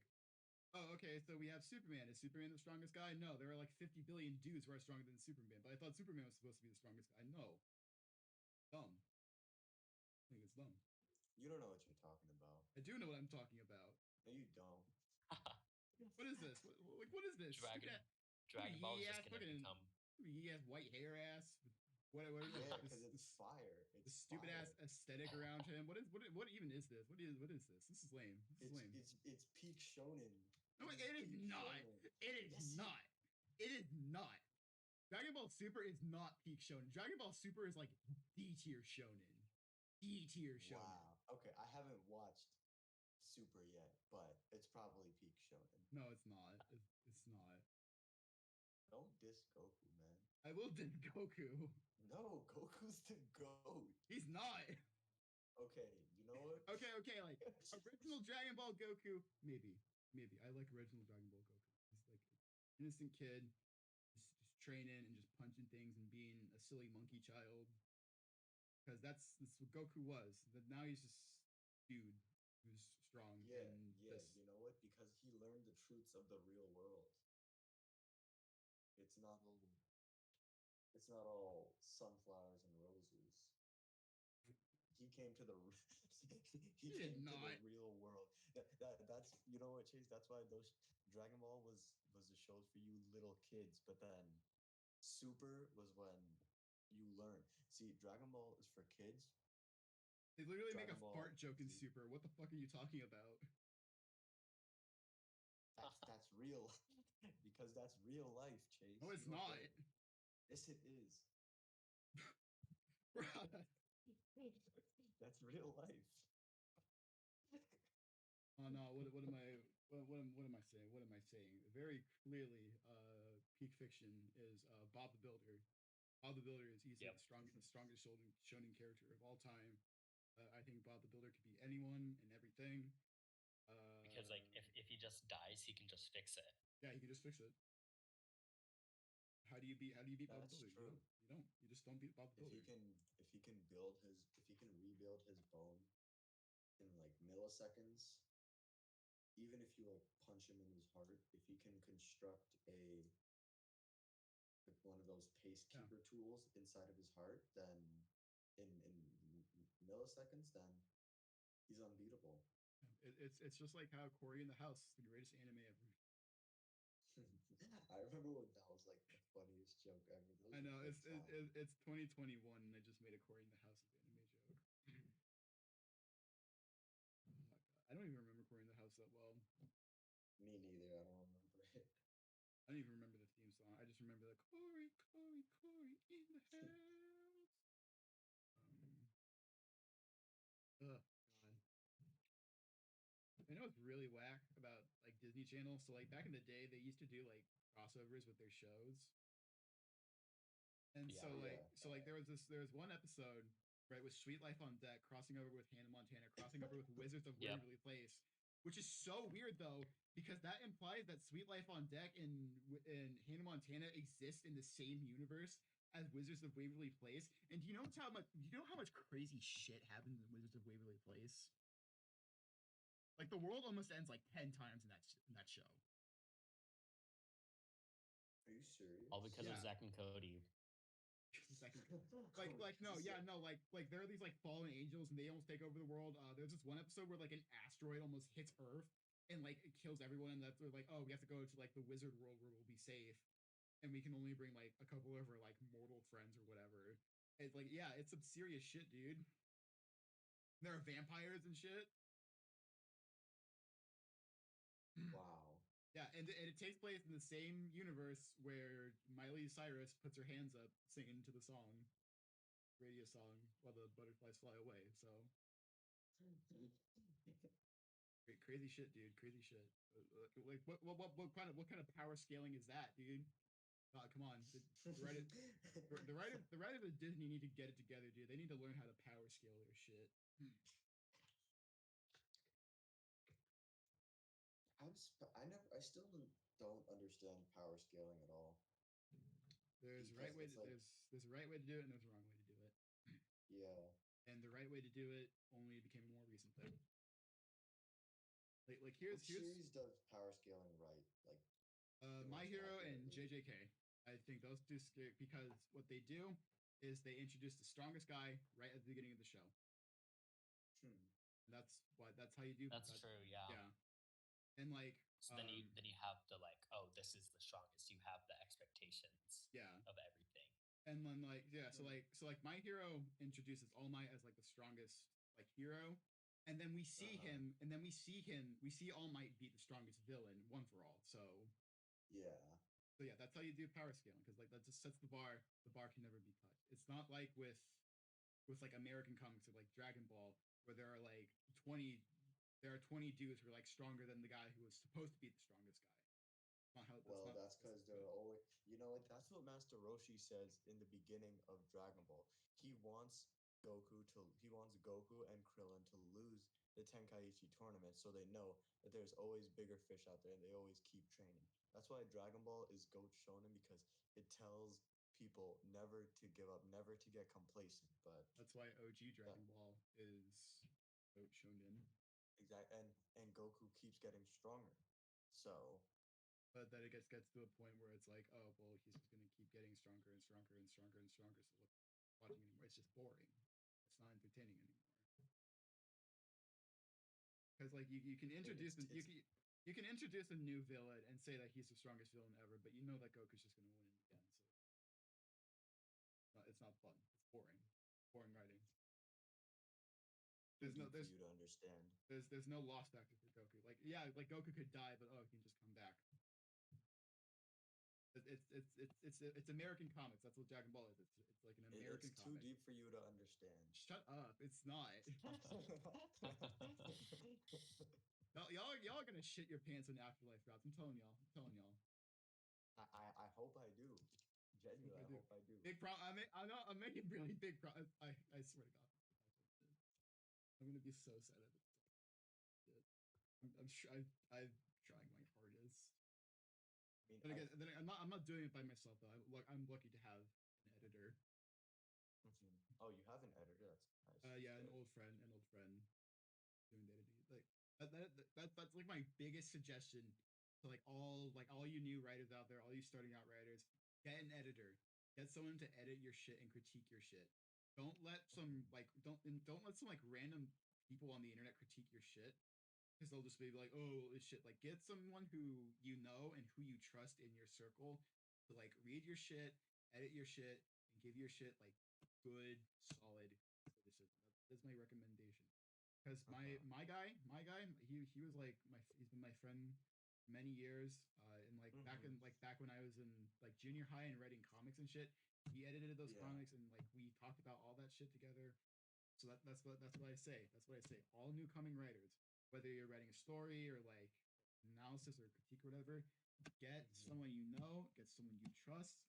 oh, okay, so we have Superman. Is Superman the strongest guy? No, there are like 50 billion dudes who are stronger than Superman. But I thought Superman was supposed to be the strongest guy. No. Dumb. I think it's dumb. You don't know what you're talking about. I do know what I'm talking about. No, you don't. What is this? What is this? Dragon Ball is just gonna become. He has white hair ass. What Yeah, because it's fire. The stupid ass aesthetic around him. What even is this? What is this? This is lame. It's peak shonen. No, it is not. It is not. It is not. Dragon Ball Super is not peak shonen. Dragon Ball Super is like D tier shonen. D tier shonen. Wow. Okay, I haven't watched Super yet, but it's probably peak shonen. No, it's not. It's not. Don't diss Goku, man. I will diss Goku. No, Goku's the GOAT. He's not. Okay, you know what? Okay, like original Dragon Ball Goku, maybe. I like original Dragon Ball Goku. He's like an innocent kid, just training and just punching things and being a silly monkey child. Because that's what Goku was. But now he's just dude who's strong. Yeah. You know what? Because he learned the truths of the real world. It's not all sunflowers and roses. He came to the real world. That's you know what, Chase. That's why those Dragon Ball was the shows for you little kids. But then Super was when you learn. See, Dragon Ball is for kids. They literally make a fart joke in Super. What the fuck are you talking about? That's real. Because that's real life, Chase. No, it's not. Yes, it is. That's real life. Oh no! What am I saying? Very clearly, peak fiction is Bob the Builder. Bob the Builder is easily the strongest shonen character of all time. I think Bob the Builder could be anyone and everything. Because like if he just dies, he can just fix it. Yeah, he can just fix it. How do you beat Bob the That's Builder? true. You don't. You just don't beat Bob the If Builder. he can rebuild his bone in like milliseconds, even if you like punch him in his heart, if he can construct one of those pacekeeper tools inside of his heart, then in milliseconds, then he's unbeatable. It's just like how Cory in the House is the greatest anime ever. I remember when that was like the funniest joke ever. I know it's 2021 and they just made a Cory in the House anime joke. Oh my god, I don't even remember Cory in the House that well. Me neither. I don't remember it. I don't even remember the theme song. I just remember the Cory in the house. God. I know it's really whack about like Disney Channel. So like back in the day, they used to do like crossovers with their shows. And there was one episode right with Sweet Life on Deck crossing over with Hannah Montana, crossing over with Wizards of Waverly Place, which is so weird though because that implies that Sweet Life on Deck and Hannah Montana exist in the same universe as Wizards of Waverly Place. And do you know how much crazy shit happens in Wizards of Waverly Place? Like the world almost ends like 10 times in that show. Are you serious? All because of Zack and Cody. There are these like fallen angels and they almost take over the world. There's this one episode where like an asteroid almost hits Earth and like it kills everyone, and that's like, oh, we have to go to like the wizard world where we'll be safe, and we can only bring like a couple of our like mortal friends or whatever. It's like, yeah, it's some serious shit, dude. There are vampires and shit. Wow. Yeah, and it takes place in the same universe where Miley Cyrus puts her hands up singing to the song, radio song, while the butterflies fly away. So crazy shit, dude. Crazy shit. Like what kind of power scaling is that, dude? Come on, the writers of Disney need to get it together, dude. They need to learn how to power scale their shit. I still don't understand power scaling at all. There's a right way to do it and there's a wrong way to do it. Yeah. And the right way to do it only became a more recent thing. Like Which series does power scaling right? Like My Hero and JJK. I think those two because what they do is they introduce the strongest guy right at the beginning of the show. That's how you do. That's true. Yeah. Yeah. And like so then you have the like, oh, this is the strongest. You have the expectations. Of everything. And then so My Hero introduces All Might as like the strongest like hero, and then we see him, and then we see All Might beat the strongest villain one for all. So yeah, that's how you do power scaling, because like that just sets the bar. The bar can never be touched. It's not like with like American comics or like Dragon Ball, where there are like 20 dudes who are like stronger than the guy who was supposed to be the strongest guy. That's because they're always, like that's what Master Roshi says in the beginning of Dragon Ball. He wants Goku and Krillin to lose the Tenkaichi tournament, so they know that there's always bigger fish out there and they always keep training. That's why Dragon Ball is GOAT Shonen, because it tells people never to give up, never to get complacent. But that's why OG Dragon Ball is GOAT Shonen. Exactly, and Goku keeps getting stronger. So, but then it gets to a point where it's like, oh well, he's just gonna keep getting stronger and stronger and stronger and stronger. So watching anymore, it's just boring. It's not entertaining anymore. Because like you can introduce you can introduce a new villain and say that he's the strongest villain ever, but you know that Goku's just gonna win again. So it's not fun. It's boring. Boring writing. There's for you to understand. There's no loss factor for Goku. Like like Goku could die, but he can just come back. It's American comics. That's what Dragon Ball is. It's like an American comic. It's too deep for you to understand. Shut up. It's not. y'all are gonna shit your pants when Afterlife drops. I'm telling y'all. I hope I do. Genuinely, I hope I do. Big I'm making really big I swear to God. gonna be so sad if it's shit. I'm sure I'm trying my hardest. I mean, But again, then I'm not doing it by myself though. I'm lucky to have an editor. Oh, you have an editor. That's nice. Yeah, Good. an old friend doing the editing. Like that's like my biggest suggestion to all you new writers out there, all you starting out writers, get an editor. Get someone to edit your shit and critique your shit. Don't let some don't let some like random people on the internet critique your shit because they'll just be like, oh, this shit. Like, get someone who you know and who you trust in your circle to like read your shit, edit your shit, and give your shit like good, solid criticism. That's my recommendation. Because my guy, he was like he's been my friend many years. And like back when I was in like junior high and writing comics and shit, he edited those comics and like we talked about all that shit together. So that's what I say. That's what I say. All new coming writers, whether you're writing a story or like analysis or critique or whatever, get someone you know, get someone you trust,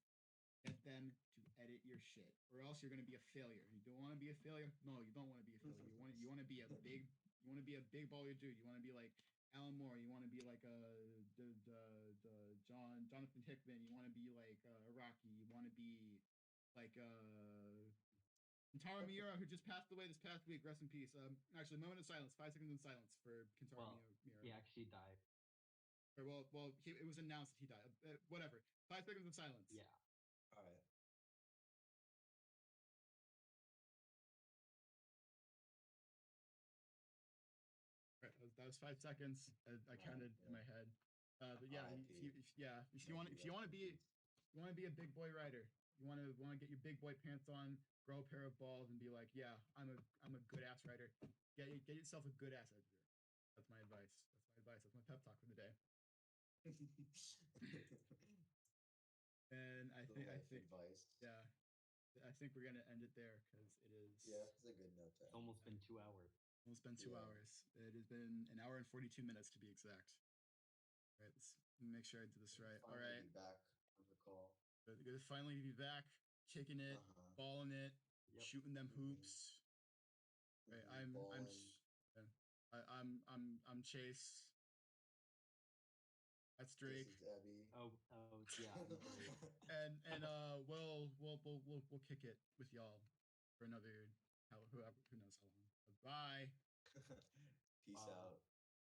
get them to edit your shit, or else you're gonna be a failure. You don't want to be a failure. No, you don't want to be a failure. You want to be a big baller dude. You want to be like Alan Moore. You want to be like the Jonathan Hickman. You want to be like Rocky. You want to be like Kentaro Miura, who just passed away this past week. Rest in peace. Actually, moment of silence. 5 seconds in silence for Kentaro Miura. He actually died. Or, it was announced that he died. Whatever. 5 seconds of silence. Yeah. All right. Right, that was 5 seconds. I counted in my head. But yeah, if you want to be a big boy writer, you want to get your big boy pants on, grow a pair of balls, and be like, yeah, I'm a good ass writer. Get yourself a good ass editor. That's my advice. That's my pep talk for the day. And I think advice. Yeah, I think we're gonna end it there because it is. Yeah, it's a good note. It's almost been 2 hours. Almost been 2 hours. It has been an hour and 42 minutes to be exact. All right, let's make sure I do this right. All right. Be back on the call. Good to finally be back, kicking it, balling it, shooting them hoops. Right, I'm Chase. That's Drake. This is Ebby. Oh yeah. and we'll kick it with y'all for another who knows how long. Bye. Peace out.